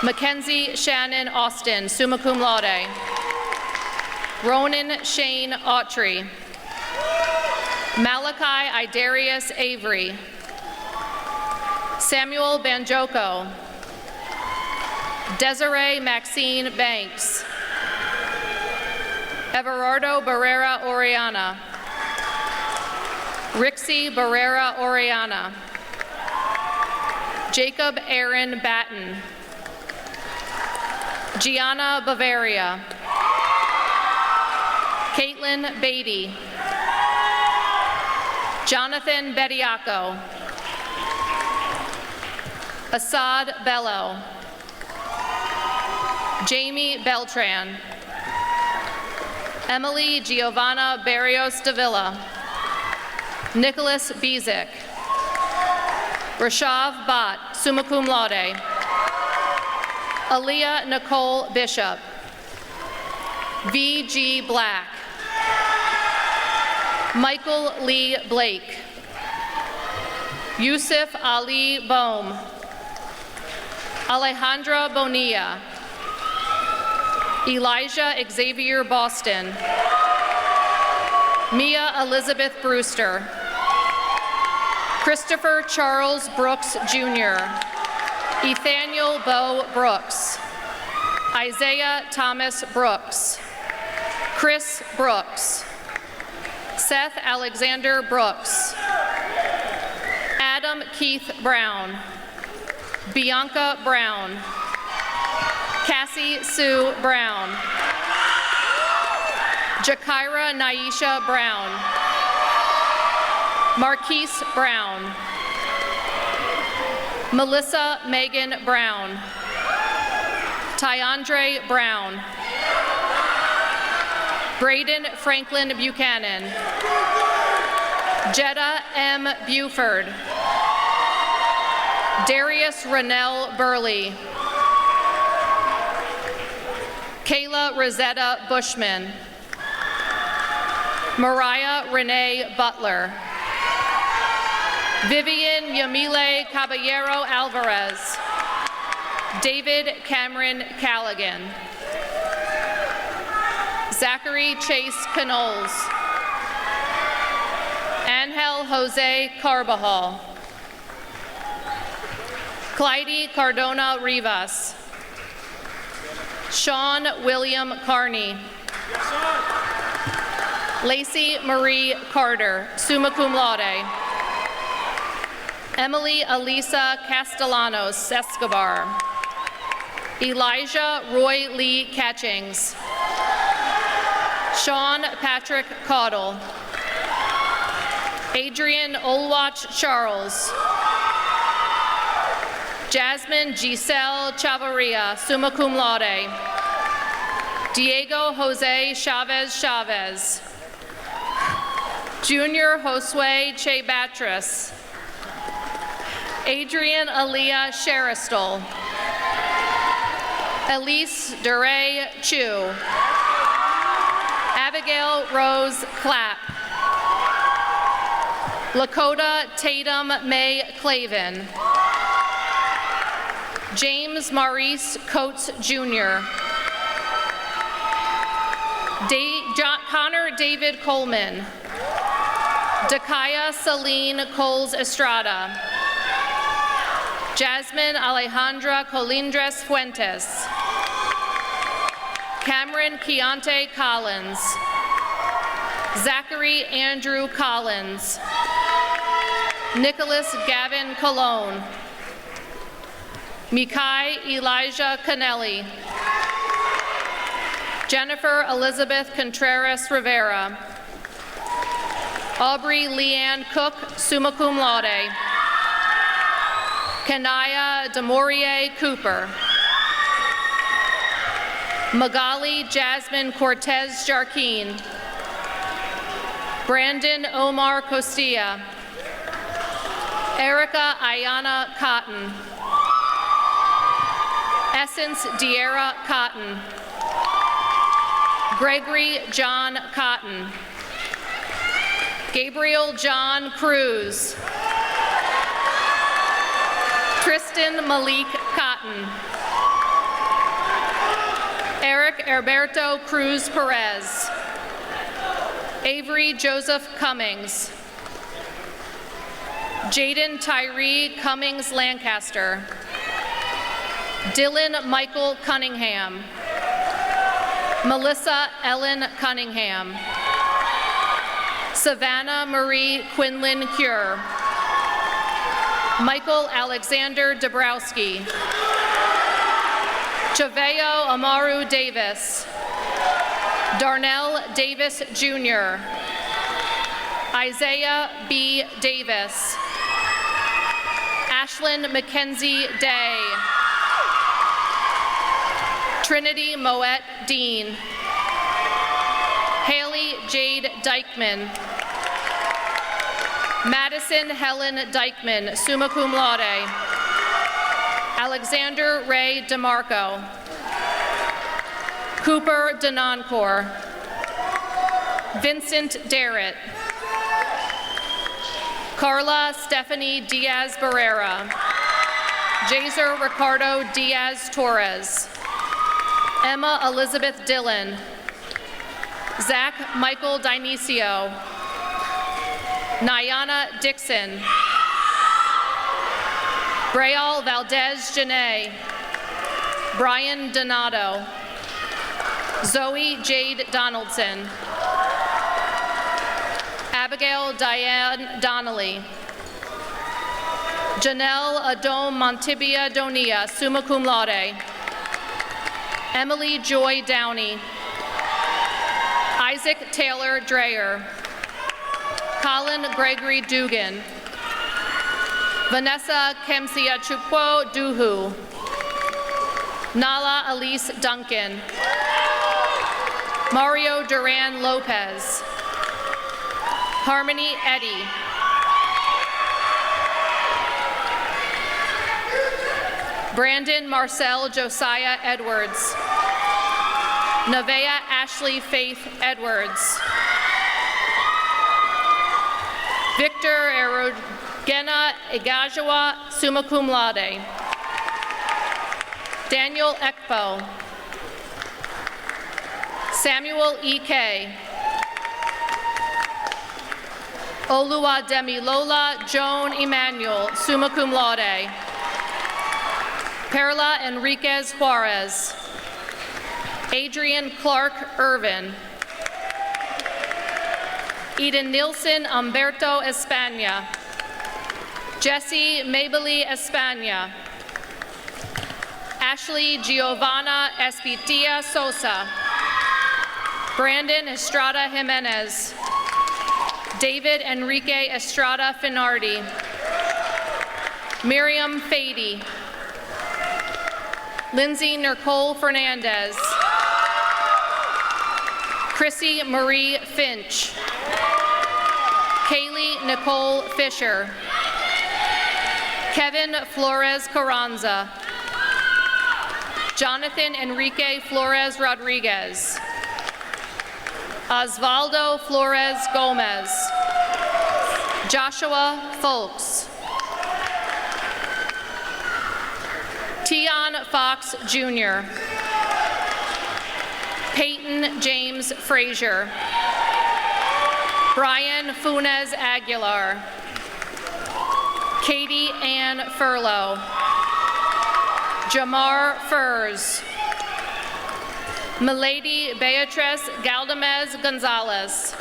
Mackenzie Shannon Austin, summa cum laude. Ronan Shane Autry. Malachi Idarius Avery. Samuel Banjoko. Desiree Maxine Banks. Everardo Barrera Oriana. Rixie Barrera Oriana. Jacob Aaron Batten. Gianna Bavaria. Caitlin Beatty. Jonathan Bediaco. Assad Bello. Jamie Beltran. Emily Giovanna Barrios Davila. Nicholas Bezic. Rashav Bhatt, summa cum laude. Aaliyah Nicole Bishop. V.G. Black. Michael Lee Blake. Yusuf Ali Bohm. Alejandra Bonilla. Elijah Xavier Boston. Mia Elizabeth Brewster. Christopher Charles Brooks Jr. Ethaniel Bo Brooks. Isaiah Thomas Brooks. Chris Brooks. Seth Alexander Brooks. Adam Keith Brown. Bianca Brown. Cassie Sue Brown. Jakira Naisha Brown. Marquise Brown. Melissa Megan Brown. Tyandre Brown. Braden Franklin Buchanan. Jetta M. Buford. Darius Rennell Burley. Kayla Rosetta Bushman. Mariah Renee Butler. Vivian Yamile Caballero Alvarez. David Cameron Callaghan. Zachary Chase Canoles. Angel Jose Carbajal. Clyde Cardona Rivas. Sean William Carney. Lacey Marie Carter, summa cum laude. Emily Elisa Castellanos Escobar. Elijah Roy Lee Catchings. Sean Patrick Caudle. Adrian Olwach Charles. Jasmine Giselle Chavarria, summa cum laude. Diego Jose Chavez Chavez. Junior Josue Che Batris. Adrian Aaliyah Sheristel. Elise DeRay Chu. Abigail Rose Clapp. Lakota Tatum May Clavin. James Maurice Coates Jr. Connor David Coleman. Dakaya Celine Coles Estrada. Jasmine Alejandra Colindres Fuentes. Cameron Keontae Collins. Zachary Andrew Collins. Nicholas Gavin Colon. Mikai Elijah Canelli. Jennifer Elizabeth Contreras Rivera. Aubrey Leanne Cook, summa cum laude. Kanaya Demourier Cooper. Magali Jasmine Cortez Jarquin. Brandon Omar Costilla. Erica Ayana Cotton. Essence Diera Cotton. Gregory John Cotton. Gabriel John Cruz. Tristan Malik Cotton. Eric Herberto Cruz Perez. Avery Joseph Cummings. Jaden Tyree Cummings Lancaster. Dylan Michael Cunningham. Melissa Ellen Cunningham. Savannah Marie Quinlan Cure. Michael Alexander Dabrowski. Chaveo Amaru Davis. Darnell Davis Jr. Isaiah B. Davis. Ashlyn Mackenzie Day. Trinity Moet Dean. Haley Jade Dykeman. Madison Helen Dykeman, summa cum laude. Alexander Ray DeMarco. Cooper Denoncourt. Vincent Darrett. Carla Stephanie Diaz Barrera. Jaser Ricardo Diaz Torres. Emma Elizabeth Dillon. Zach Michael Dionisio. Nayana Dixon. Brayal Valdez Janae. Brian Donato. Zoe Jade Donaldson. Abigail Diane Donnelly. Janelle Adom Montibia Donia, summa cum laude. Emily Joy Downey. Isaac Taylor Dreyer. Colin Gregory Dugan. Vanessa Kemsia Chukwo Duhu. Nala Elise Duncan. Mario Duran Lopez. Harmony Eddy. Brandon Marcel Josiah Edwards. Nevaeh Ashley Faith Edwards. Victor Erogena Igajawa, summa cum laude. Daniel Ekpo. Samuel E.K. Oluwademilola Joan Emmanuel, summa cum laude. Perla Enriquez Juarez. Adrian Clark Irvin. Eden Nilsson Humberto España. Jesse Mabley España. Ashley Giovanna Espitia Sosa. Brandon Estrada Jimenez. David Enrique Estrada Finardi. Miriam Fady. Lindsay Nicole Fernandez. Chrissy Marie Finch. Kaylee Nicole Fisher. Kevin Flores Carranza. Jonathan Enrique Flores Rodriguez. Osvaldo Flores Gomez. Joshua Folks. Tion Fox Jr. Peyton James Frazier. Brian Funes Aguilar. Katie Ann Furlow. Jamar Furs. Milady Beatrice Galdamez Gonzalez.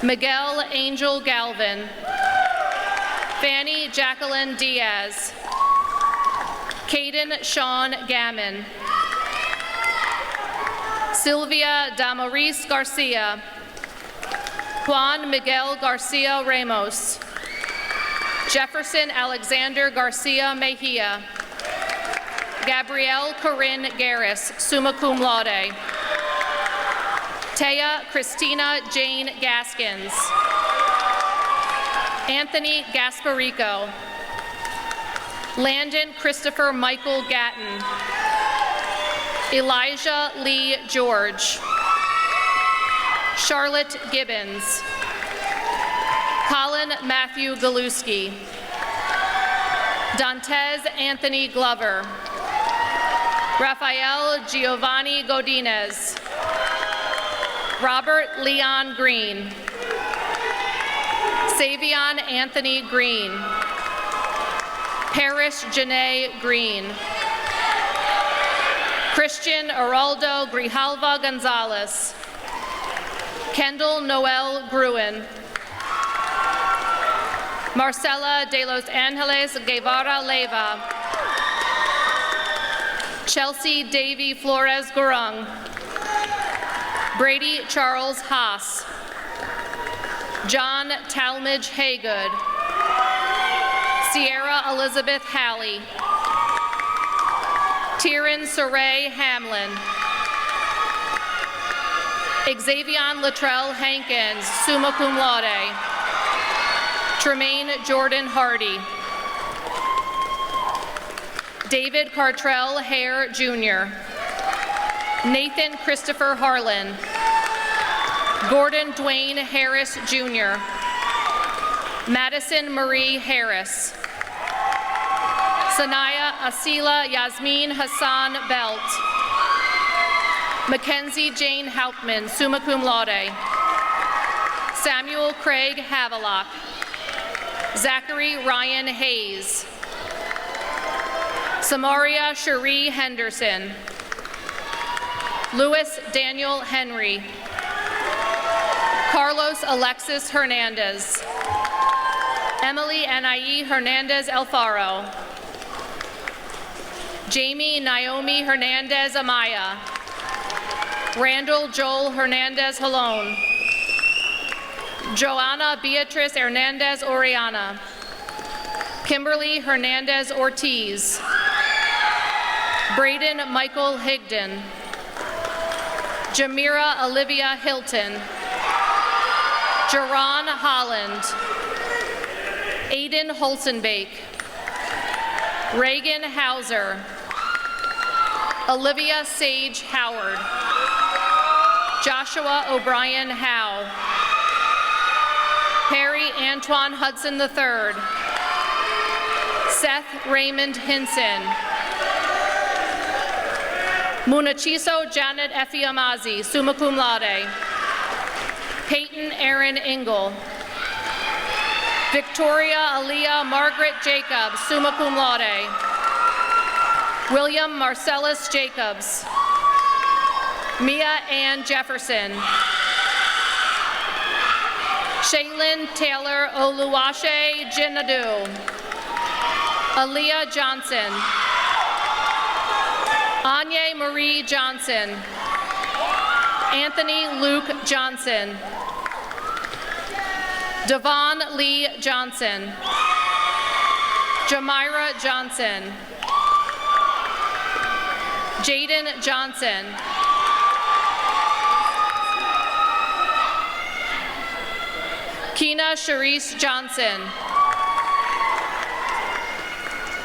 Miguel Angel Galvin. Fanny Jacqueline Diaz. Caden Sean Gammon. Sylvia Damaris Garcia. Juan Miguel Garcia Ramos. Jefferson Alexander Garcia Mejia. Gabrielle Corinne Garris, summa cum laude. Taya Christina Jane Gaskins. Anthony Gasparico. Landon Christopher Michael Gatton. Elijah Lee George. Charlotte Gibbons. Colin Matthew Galuski. Dantes Anthony Glover. Rafael Giovanni Godinez. Robert Leon Green. Savion Anthony Green. Parrish Janae Green. Christian Araldo Grijalva Gonzalez. Kendall Noel Gruen. Marcela de los Angeles Guevara Leyva. Chelsea Davy Flores Gurung. Brady Charles Haas. John Talmadge Haygood. Sierra Elizabeth Halley. Tyron Saray Hamlin. Xavion Latrell Hankins, summa cum laude. Tremaine Jordan Hardy. David Cartrell Hare Jr. Nathan Christopher Harlan. Gordon Dwayne Harris Jr. Madison Marie Harris. Sanaya Asila Yasmin Hassan Belt. Mackenzie Jane Hauptman, summa cum laude. Samuel Craig Havelock. Zachary Ryan Hayes. Samaria Cherie Henderson. Louis Daniel Henry. Carlos Alexis Hernandez. Emily Anai Hernandez Alfaro. Jamie Naomi Hernandez Amaya. Randall Joel Hernandez Halone. Joanna Beatrice Hernandez Oriana. Kimberly Hernandez Ortiz. Braden Michael Higdon. Jamira Olivia Hilton. Jaron Holland. Aiden Holzenbake. Reagan Hauser. Olivia Sage Howard. Joshua O'Brien Howe. Harry Antoine Hudson III. Seth Raymond Hinson. Munachiso Janet Efiamazi, summa cum laude. Peyton Aaron Engel. Victoria Aaliyah Margaret Jacobs, summa cum laude. William Marcellus Jacobs. Mia Ann Jefferson. Shaylin Taylor Oluwase Jinadu. Aaliyah Johnson. Anya Marie Johnson. Anthony Luke Johnson. Devon Lee Johnson. Jamira Johnson. Jaden Johnson. Keena Sharice Johnson.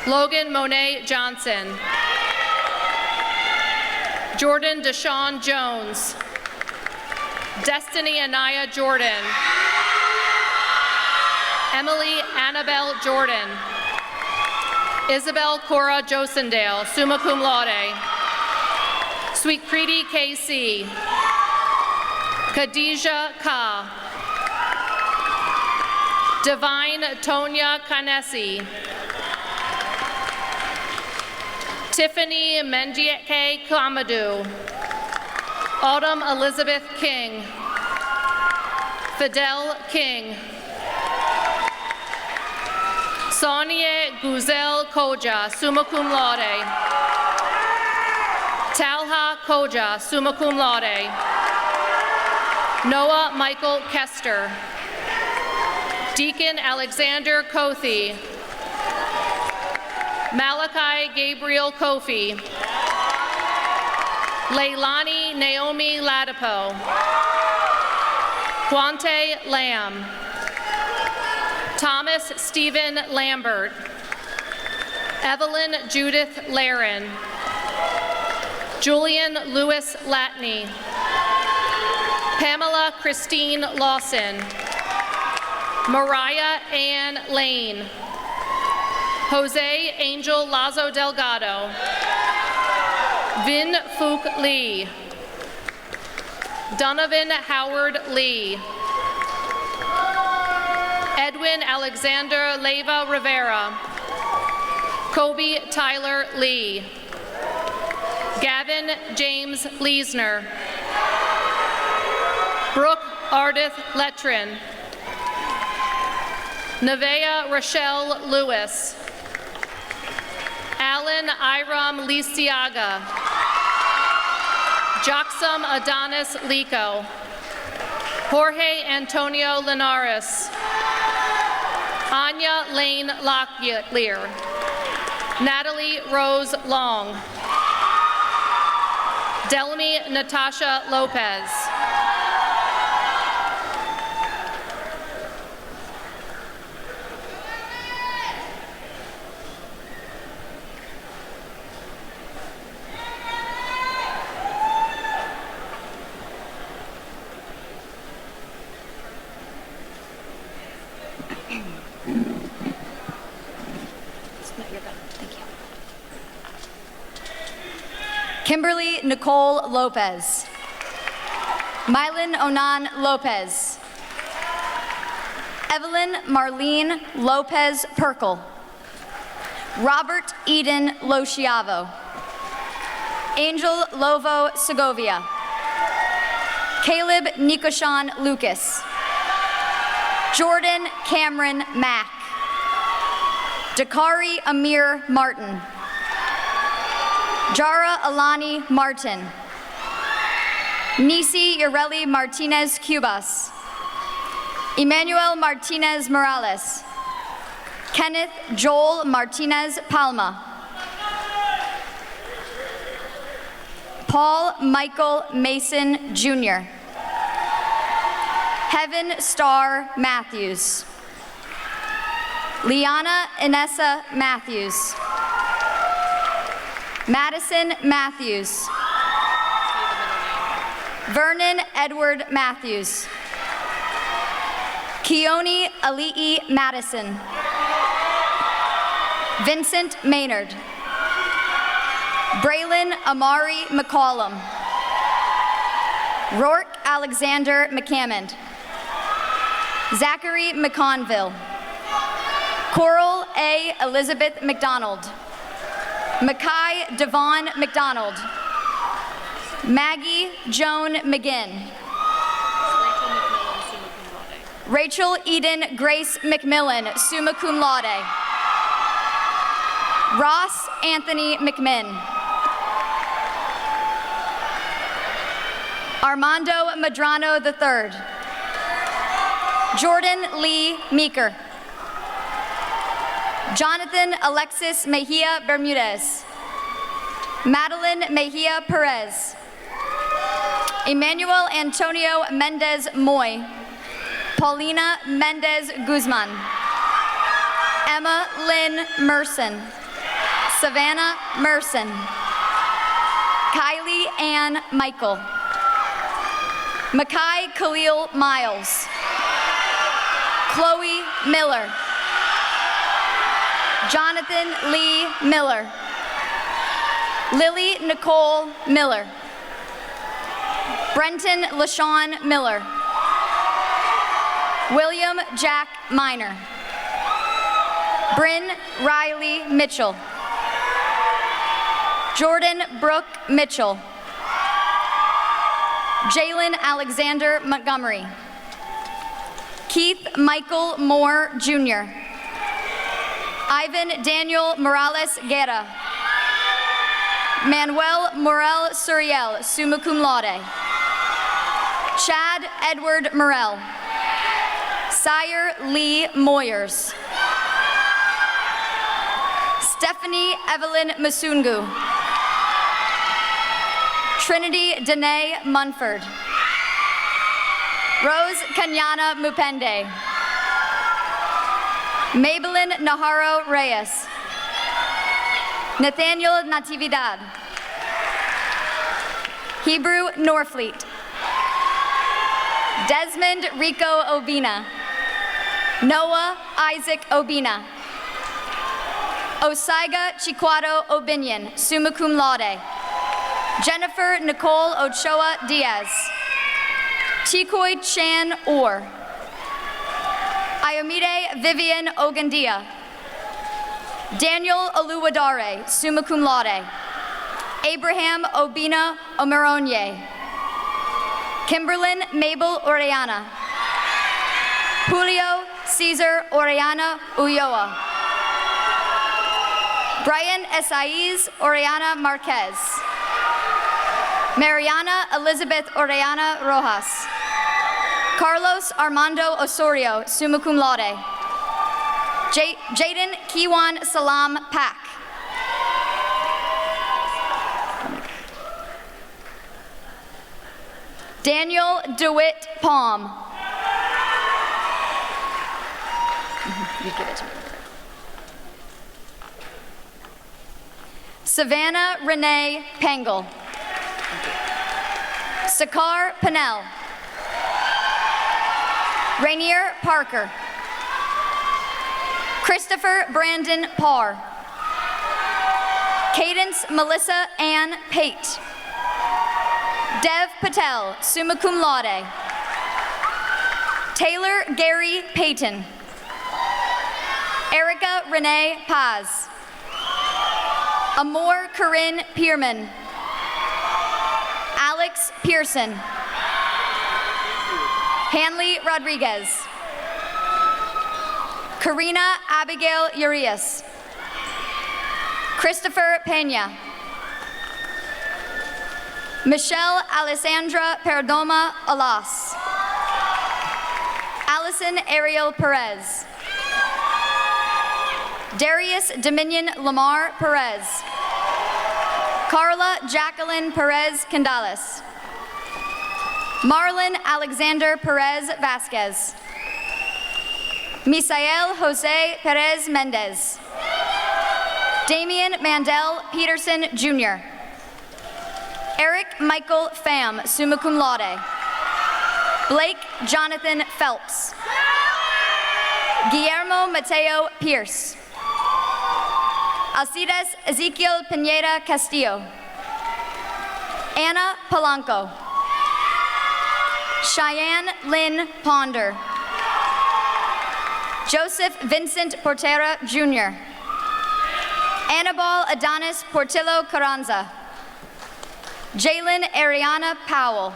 Logan Monet Johnson. Jordan Deshaun Jones. Destiny Anaya Jordan. Emily Annabelle Jordan. Isabel Cora Josendale, summa cum laude. Sweet Creedy KC. Khadijah Ka. Divine Tonya Kanesi. Tiffany Mendieke Kamadou. Autumn Elizabeth King. Fidel King. Sonia Guzel Koja, summa cum laude. Talha Koja, summa cum laude. Noah Michael Kester. Deacon Alexander Kothi. Malachi Gabriel Kofi. Leilani Naomi Ladipo. Quante Lamb. Thomas Stephen Lambert. Evelyn Judith Laren. Julian Lewis Latney. Pamela Christine Lawson. Mariah Ann Lane. Jose Angel Lazo Delgado. Vin Fook Lee. Donovan Howard Lee. Edwin Alexander Leyva Rivera. Kobe Tyler Lee. Gavin James Leesner. Brooke Ardith Letrin. Nevaeh Rochelle Lewis. Alan Iram Lisiaga. Joxum Adonis Lico. Jorge Antonio Linares. Anya Lane Locklear. Natalie Rose Long. Delmy Natasha Lopez. Kimberly Nicole Lopez. Mylan Onan Lopez. Evelyn Marlene Lopez Perkel. Robert Eden Losciavo. Angel Lovo Segovia. Caleb Nikoshan Lucas. Jordan Cameron Mack. Dakari Amir Martin. Jara Alani Martin. Nisi Yareli Martinez Cubas. Emmanuel Martinez Morales. Kenneth Joel Martinez Palma. Paul Michael Mason Jr. Heaven Star Matthews. Liana Inessa Matthews. Madison Matthews. Vernon Edward Matthews. Keone Ali'i Madison. Vincent Maynard. Braylon Amari McCollum. Rourke Alexander McCammond. Zachary McConville. Coral A. Elizabeth McDonald. Mackay Devon McDonald. Maggie Joan McGinn. Rachel Eden Grace McMillan, summa cum laude. Ross Anthony McMinn. Armando Madrano III. Jordan Lee Meeker. Jonathan Alexis Mejia Bermudez. Madeline Mejia Perez. Emmanuel Antonio Mendez Moy. Paulina Mendez Guzman. Emma Lynn Merson. Savannah Merson. Kylie Ann Michael. Makai Khalil Miles. Chloe Miller. Jonathan Lee Miller. Lily Nicole Miller. Brenton LaShawn Miller. William Jack Miner. Bryn Riley Mitchell. Jordan Brooke Mitchell. Jalen Alexander Montgomery. Keith Michael Moore Jr. Ivan Daniel Morales Guerra. Manuel Morel Suriel, summa cum laude. Chad Edward Morel. Sire Lee Moyers. Stephanie Evelyn Masungu. Trinity Danae Munford. Rose Kanyana Mupende. Maybelline Naharo Reyes. Nathaniel Natividad. Hebrew Norfleet. Desmond Rico Obina. Noah Isaac Obina. Osaiga Chiquado Obinion, summa cum laude. Jennifer Nicole Ochoa Diaz. Tikoi Chan Orr. Ayomide Vivian Ogandia. Daniel Oluwadare, summa cum laude. Abraham Obina Omeronye. Kimberlyn Mabel Oriana. Julio Cesar Oriana Ulloa. Brian Esaiz Oriana Marquez. Mariana Elizabeth Oriana Rojas. Carlos Armando Osorio, summa cum laude. Jaden Kiwan Salam Pak. Daniel DeWitt Palm. You give it to me. Savannah Renee Pengel. Sakar Pinnell. Rainier Parker. Christopher Brandon Parr. Cadence Melissa Ann Pate. Dev Patel, summa cum laude. Taylor Gary Payton. Erica Renee Paz. Amor Corinne Pierman. Alex Pearson. Hanley Rodriguez. Karina Abigail Urias. Christopher Pena. Michelle Alessandra Perdomo Alas. Allison Ariel Perez. Darius Dominion Lamar Perez. Carla Jacqueline Perez Candales. Marlon Alexander Perez Vasquez. Misael Jose Perez Mendez. Damian Mandel Peterson Jr. Eric Michael Pham, summa cum laude. Blake Jonathan Phelps. Guillermo Mateo Pierce. Alcides Ezekiel Pineda Castillo. Anna Polanco. Cheyenne Lynn Ponder. Joseph Vincent Portera Jr. Annabelle Adonis Portillo Carranza. Jalen Ariana Powell.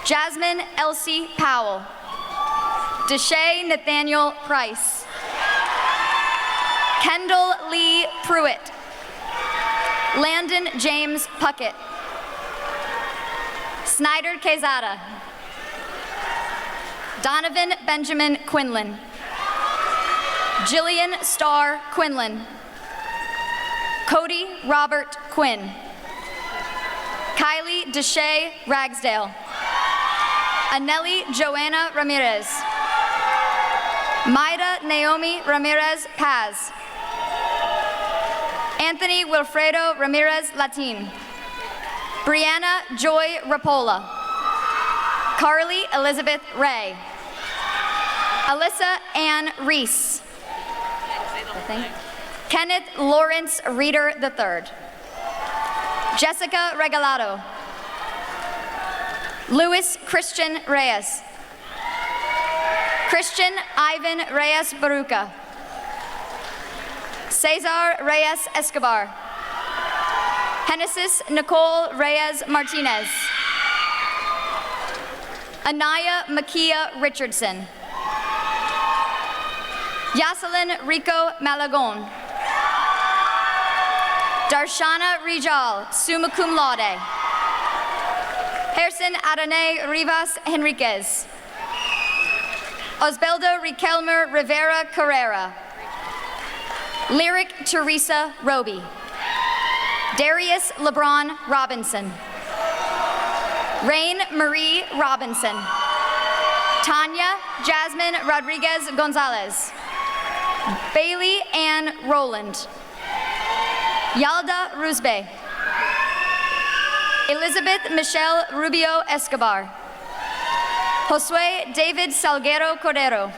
Jasmine Elsie Powell. Deshae Nathaniel Price. Kendall Lee Pruitt. Landon James Puckett. Snyder Quezada. Donovan Benjamin Quinlan. Jillian Starr Quinlan. Cody Robert Quinn. Kylie Deshae Ragsdale. Anelli Joanna Ramirez. Maida Naomi Ramirez Paz. Anthony Wilfredo Ramirez Latin. Brianna Joy Rapola. Carly Elizabeth Ray. Alyssa Ann Reese. Kenneth Lawrence Reeder III. Jessica Regalado. Luis Christian Reyes. Christian Ivan Reyes Baruca. Cesar Reyes Escobar. Genesis Nicole Reyes Martinez. Anaya Makia Richardson. Yaselin Rico Malagon. Darshana Rijal, summa cum laude. Herson Adonai Rivas Henriquez. Osbeldo Riquelmer Rivera Carrera. Lyric Teresa Roby. Darius LeBron Robinson. Rain Marie Robinson. Tanya Jasmine Rodriguez Gonzalez. Bailey Ann Rowland. Yalda Rusbe. Elizabeth Michelle Rubio Escobar. Josue David Salguero Cordero.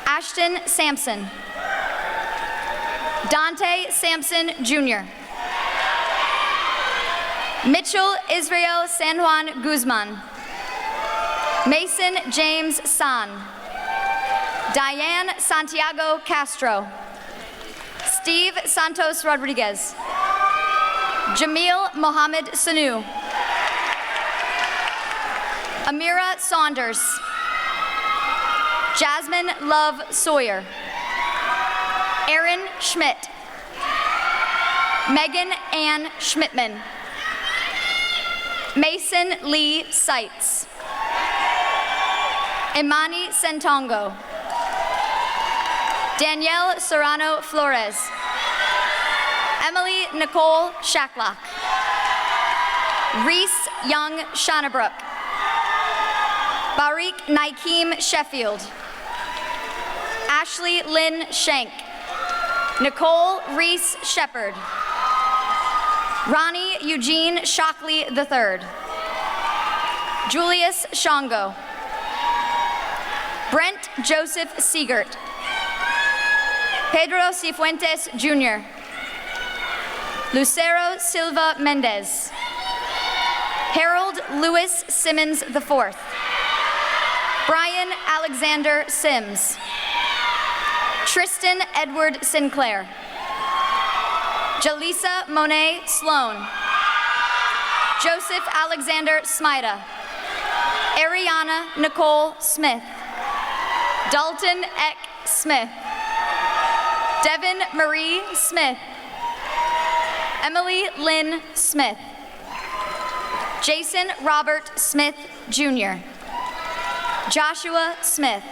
Ashton Sampson. Dante Sampson Jr. Mitchell Israel San Juan Guzman. Mason James San. Diane Santiago Castro. Steve Santos Rodriguez. Jamil Mohammed Sanu. Amira Saunders. Jasmine Love Sawyer. Erin Schmidt. Megan Ann Schmidtman. Mason Lee Seitz. Imani Sentongo. Danielle Serrano Flores. Emily Nicole Shacklock. Reese Young Shannabrook. Barik Naikeem Sheffield. Ashley Lynn Shank. Nicole Reese Shepard. Ronnie Eugene Shockley III. Julius Shango. Brent Joseph Siegert. Pedro Cifuentes Jr. Lucero Silva Mendez. Harold Lewis Simmons IV. Brian Alexander Sims. Tristan Edward Sinclair. Jaleesa Monet Sloan. Joseph Alexander Smida. Ariana Nicole Smith. Dalton Eck Smith. Devin Marie Smith. Emily Lynn Smith. Jason Robert Smith Jr. Joshua Smith.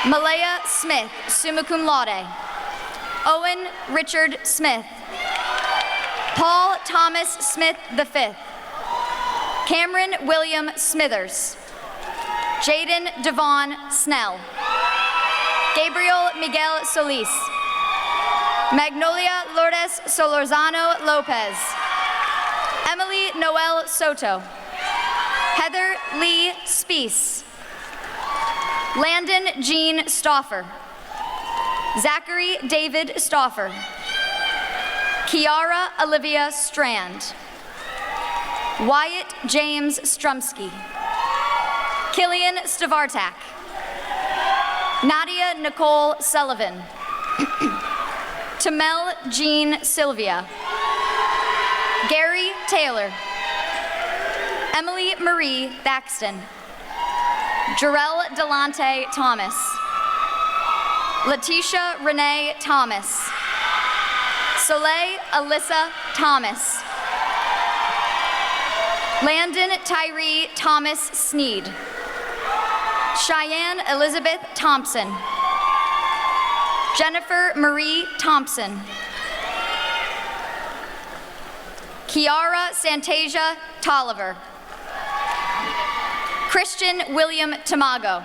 Malaya Smith, summa cum laude. Owen Richard Smith. Paul Thomas Smith V. Cameron William Smithers. Jaden Devon Snell. Gabriel Miguel Solis. Magnolia Lourdes Solorzano Lopez. Emily Noel Soto. Heather Lee Spees. Landon Jean Stauffer. Zachary David Stauffer. Kiara Olivia Strand. Wyatt James Strumsky. Killian Stavartak. Nadia Nicole Sullivan. Tamel Jean Sylvia. Gary Taylor. Emily Marie Thaxton. Jarell Delante Thomas. Letitia Renee Thomas. Soleil Alyssa Thomas. Landon Tyree Thomas Sneed. Cheyenne Elizabeth Thompson. Jennifer Marie Thompson. Kiara Santasia Tolliver. Christian William Tamago.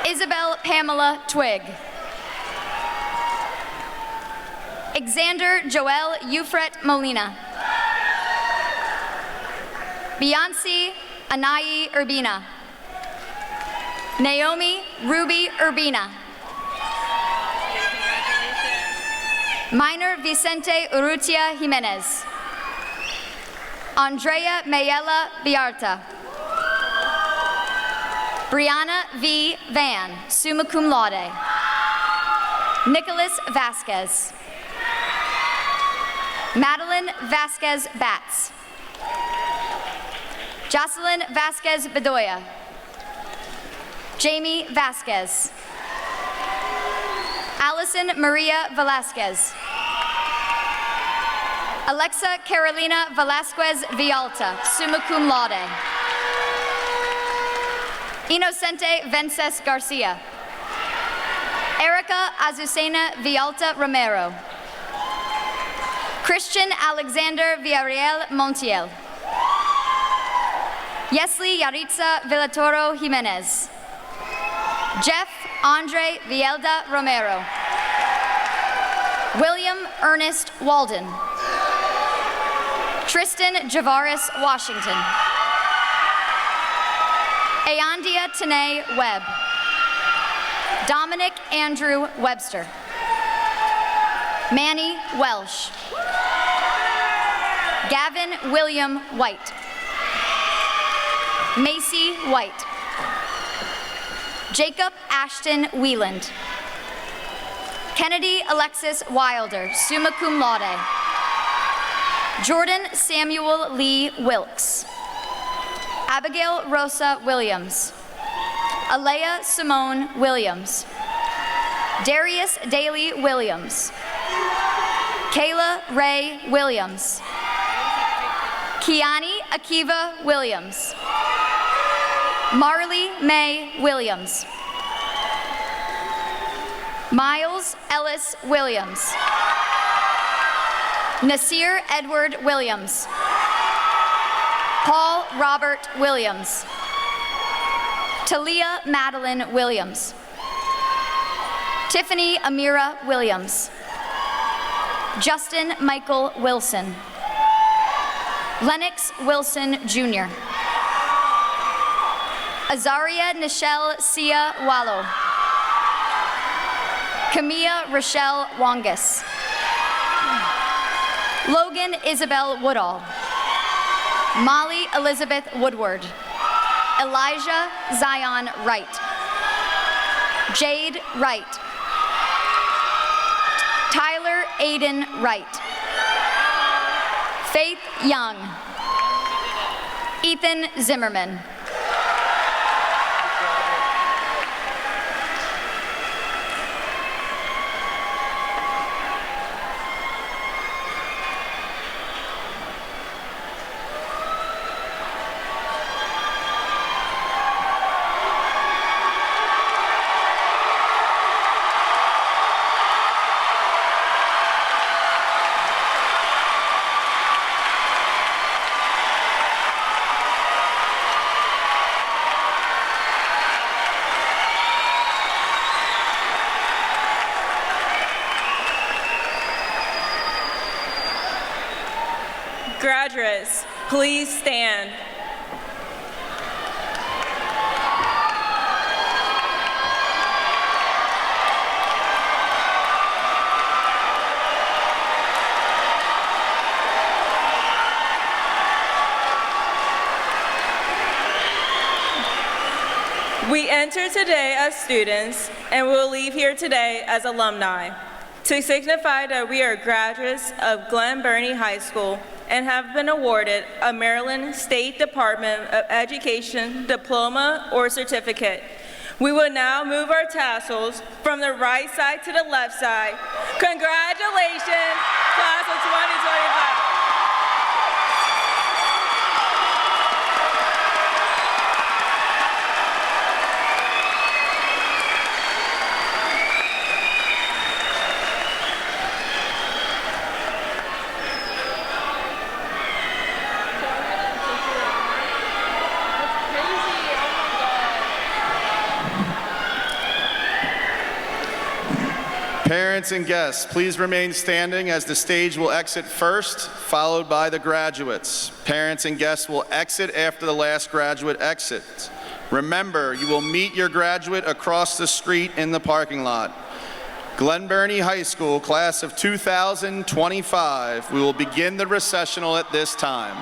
Isabel Pamela Twig. Xander Joel Eufret Molina. Beyonce Anayi Urbina. Naomi Ruby Urbina. Minor Vicente Urrutia Jimenez. Andrea Mayela Biarta. Brianna V. Van, summa cum laude. Nicholas Vasquez. Madeline Vasquez Batts. Jocelyn Vasquez Bedoya. Jamie Vasquez. Allison Maria Velasquez. Alexa Carolina Velasquez Vialta, summa cum laude. Inocente Vences Garcia. Erica Azucena Vialta Romero. Christian Alexander Villarreal Montiel. Yesli Yaritza Villatoro Jimenez. Jeff Andre Vielda Romero. William Ernest Walden. Tristan Javaris Washington. Ayandia Tanae Webb. Dominic Andrew Webster. Manny Welsh. Gavin William White. Macy White. Jacob Ashton Wieland. Kennedy Alexis Wilder, summa cum laude. Jordan Samuel Lee Wilkes. Abigail Rosa Williams. Alea Simone Williams. Darius Daly Williams. Kayla Ray Williams. Kiani Akiva Williams. Marley May Williams. Miles Ellis Williams. Nasir Edward Williams. Paul Robert Williams. Talia Madeline Williams. Tiffany Amira Williams. Justin Michael Wilson. Lennox Wilson Jr. Azaria Nichelle Sia Wallow. Camilla Rochelle Wangus. Logan Isabel Woodall. Molly Elizabeth Woodward. Elijah Zion Wright. Jade Wright. Tyler Aiden Wright. Faith Young. Ethan Zimmerman. Graduates, please stand. We enter today as students and will leave here today as alumni to signify that we are graduates of Glen Burnie High School and have been awarded a Maryland State Department of Education diploma or certificate. We will now move our tassels from the right side to the left side. Congratulations, class of 2025. Parents and guests, please remain standing as the stage will exit first, followed by the graduates. Parents and guests will exit after the last graduate exits. Remember, you will meet your graduate across the street in the parking lot. Glen Burnie High School, class of 2025, we will begin the recessional at this time.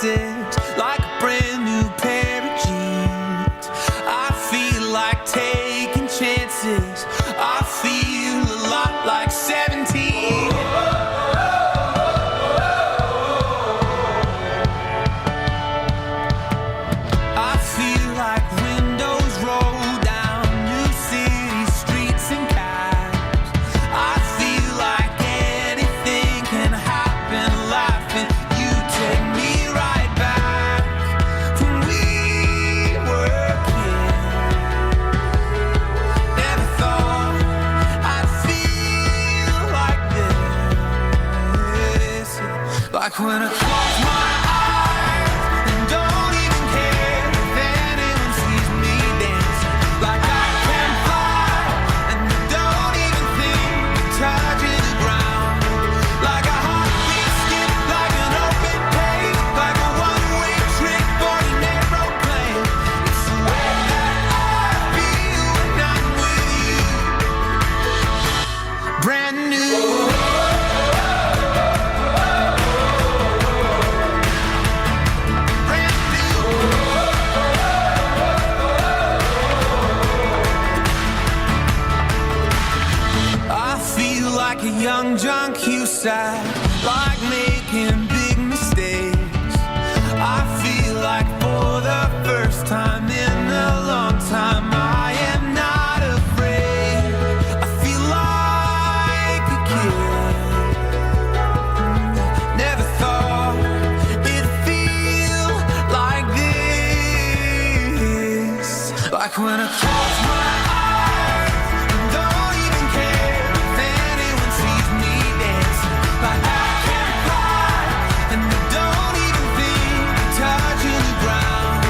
chances, like a brand new pair of jeans. I feel like taking chances. I feel a lot like 17. I feel like windows roll down new city streets and cabs. I feel like anything can happen, laughing. You take me right back when we were kids. Never thought I'd feel like this. Like when I close my eyes and don't even care if anyone sees me dancing. Like I can fly and don't even think of touching the ground. Like a heartbeat skip, like an open page, like a one-way trip on an aeroplane. It's the way that I feel when I'm with you. Brand new. I feel like a young John Cusack, like making big mistakes. I feel like for the first time in a long time, I am not afraid. I feel like a kid. Never thought it'd feel like this. Like when I close my eyes and don't even care if anyone sees me dancing. Like I can fly and I don't even think of touching the ground.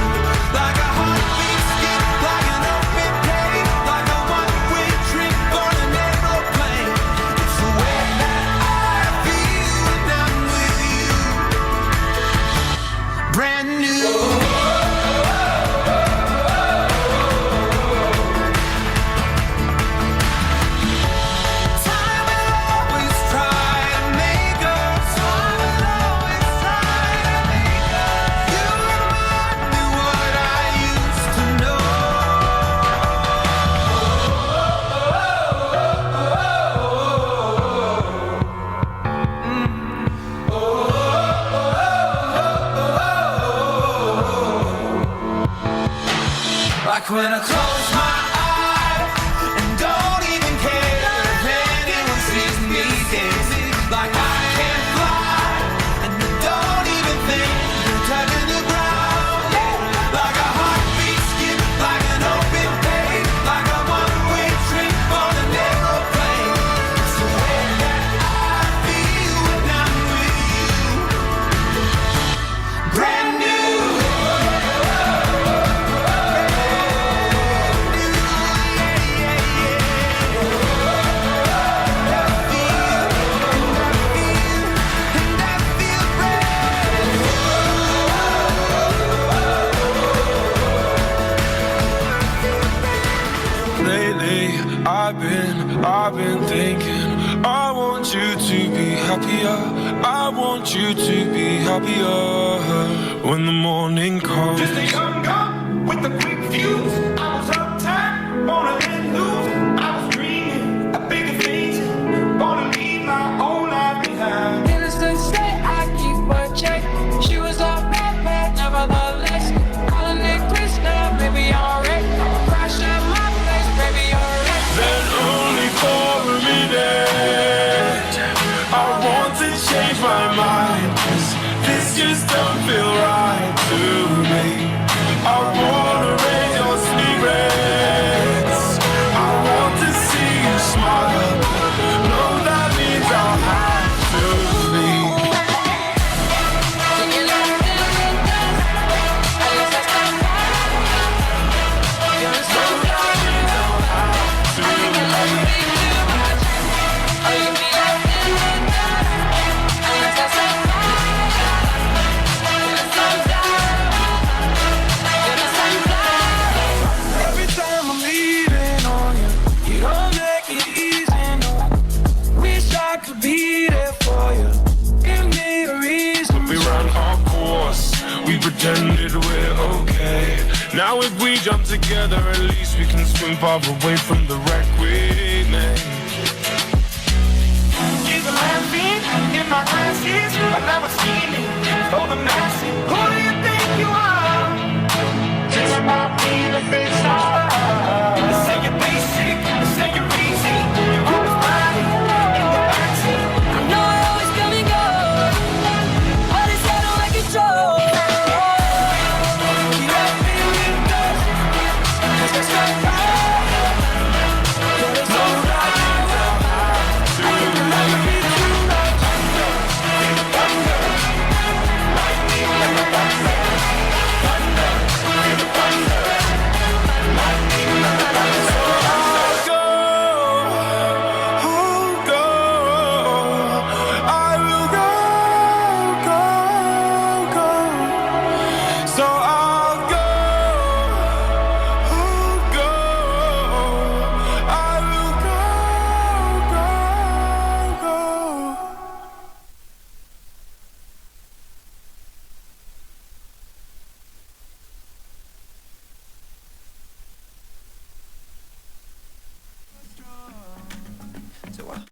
Like a heartbeat skip, like an open page, like a one-way trip on an aeroplane. It's the way that I feel when I'm with you. Brand new. Time will always try to make us. Time will always try to make us. You remind me what I used to know. Like when I close my eyes and don't even care if anyone sees me dancing. Like I can fly and I don't even think of touching the ground. Like a heartbeat skip, like an open page, like a one-way trip on an aeroplane. It's the way that I feel when I'm with you. Brand new. Lately, I've been thinking, I want you to be happier. I want you to be happier when the morning comes. Just a young gun with a quick fuse. I was uptight, wanna let loose. I was dreaming of bigger things, wanna leave my own life behind. Innocent state, I keep a check. She was a bad, nevertheless. Calling it Krishna, baby, alright. Crash at my place, baby, alright. Then only for a minute, I want to change my mind. 'Cause this just don't feel right to me. I wanna raise your spirits. pretended we're okay. Now if we jump together, at least we can swim far away from the wreck we made. Keep laughing in my glasses, but never see me for the masses. Who do you think you are? Just might be the big star.